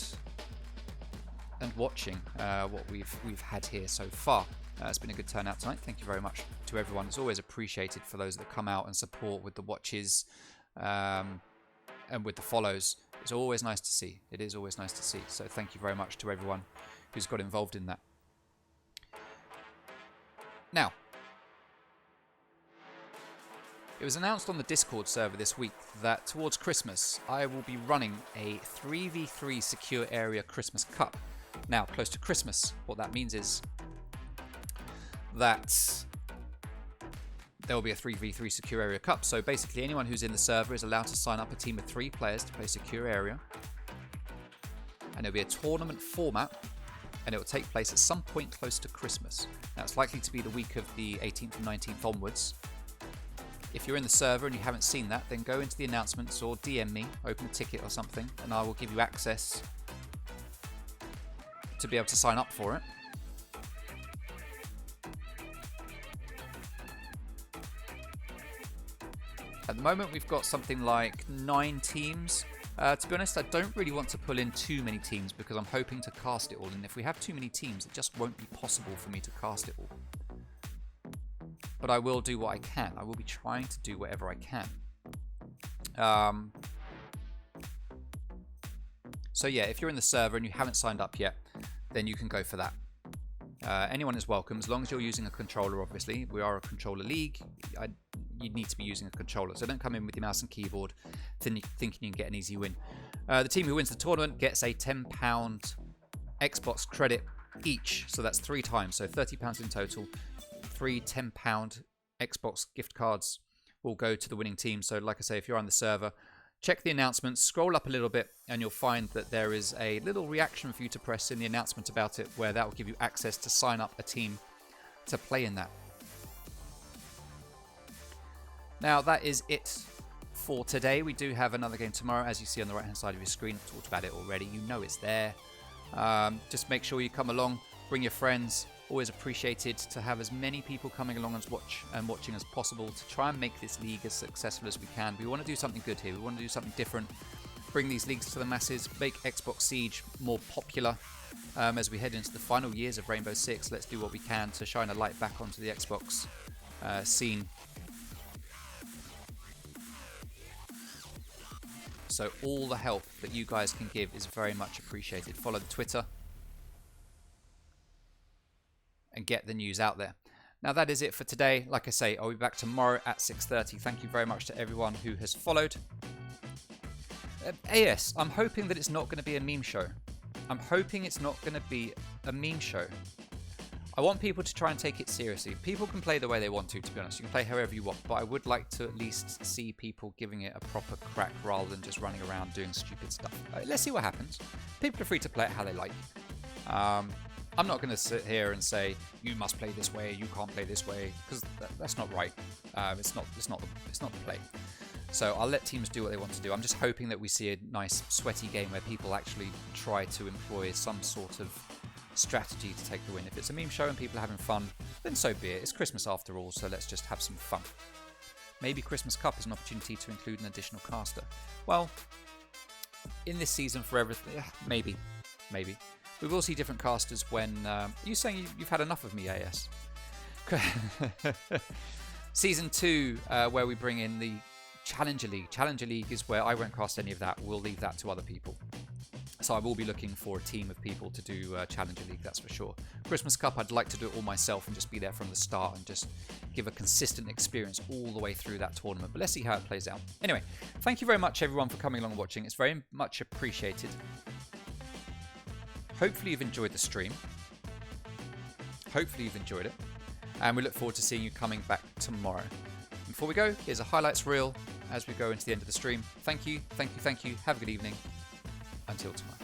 A: watching what we've had here so far. It's been a good turnout tonight. Thank you very much to everyone. It's always appreciated for those that come out and support with the watches and with the follows. It's always nice to see. It is always nice to see. So thank you very much to everyone who's got involved in that. Now, it was announced on the Discord server this week that towards Christmas I will be running a 3v3 secure area Christmas Cup. Now, close to Christmas, what that means is that there will be a 3v3 secure area cup. So basically anyone who's in the server is allowed to sign up a team of 3 players to play secure area. And it'll be a tournament format, and it will take place at some point close to Christmas. Now, it's likely to be the week of the 18th and 19th onwards. If you're in the server and you haven't seen that, then go into the announcements or DM me, open a ticket or something, and I will give you access to be able to sign up for it. At the moment we've got something like 9 teams. To be honest, I don't really want to pull in too many teams because I'm hoping to cast it all, and if we have too many teams it just won't be possible for me to cast it all. But I will do what I can. I will be trying to do whatever I can. So yeah, if you're in the server and you haven't signed up yet, then you can go for that. Anyone is welcome, as long as you're using a controller, obviously. We are a controller league. You need to be using a controller, so don't come in with your mouse and keyboard thinking you can get an easy win. The team who wins the tournament gets a £10 Xbox credit each, so that's 3 times, so £30 in total. 3 £10 Xbox gift cards will go to the winning team. So like I say, if you're on the server, check the announcements, scroll up a little bit, and you'll find that there is a little reaction for you to press in the announcement about it, where that will give you access to sign up a team to play in that. Now, that is it for today. We do have another game tomorrow, as you see on the right hand side of your screen. I've talked about it already. You know it's there. Just make sure you come along, bring your friends. Always appreciated to have as many people coming along and watching as possible to try and make this league as successful as we can. We want to do something good here. We want to do something different. bring these leagues to the masses, make Xbox Siege more popular. As we head into the final years of Rainbow Six, let's do what we can to shine a light back onto the Xbox scene. So all the help that you guys can give is very much appreciated. Follow the Twitter and get the news out there. Now that is it for today. Like I say, I'll be back tomorrow at 6:30. Thank you very much to everyone who has followed. AS, I'm hoping that it's not going to be a meme show. I'm hoping it's not going to be a meme show. I want people to try and take it seriously. People can play the way they want to be honest. You can play however you want, but I would like to at least see people giving it a proper crack rather than just running around doing stupid stuff. Let's see what happens. People are free to play it how they like. I'm not going to sit here and say you must play this way, you can't play this way, because that's not right. It's not the play. So I'll let teams do what they want to do. I'm just hoping that we see a nice sweaty game where people actually try to employ some sort of strategy to take the win. If it's a meme show and people are having fun, then so be it. It's Christmas after all, so let's just have some fun. Maybe Christmas Cup is an opportunity to include an additional caster. Well, in this season for everything, yeah, maybe. We will see different casters when... are you saying you've had enough of me, AS? Season 2, where we bring in the Challenger League. Challenger League is where I won't cast any of that. We'll leave that to other people. So I will be looking for a team of people to do Challenger League, that's for sure. Christmas Cup, I'd like to do it all myself and just be there from the start and just give a consistent experience all the way through that tournament. But let's see how it plays out. Anyway, thank you very much, everyone, for coming along and watching. It's very much appreciated. Hopefully you've enjoyed the stream. Hopefully you've enjoyed it. And we look forward to seeing you coming back tomorrow. Before we go, here's a highlights reel as we go into the end of the stream. Thank you. Have a good evening. Until tomorrow.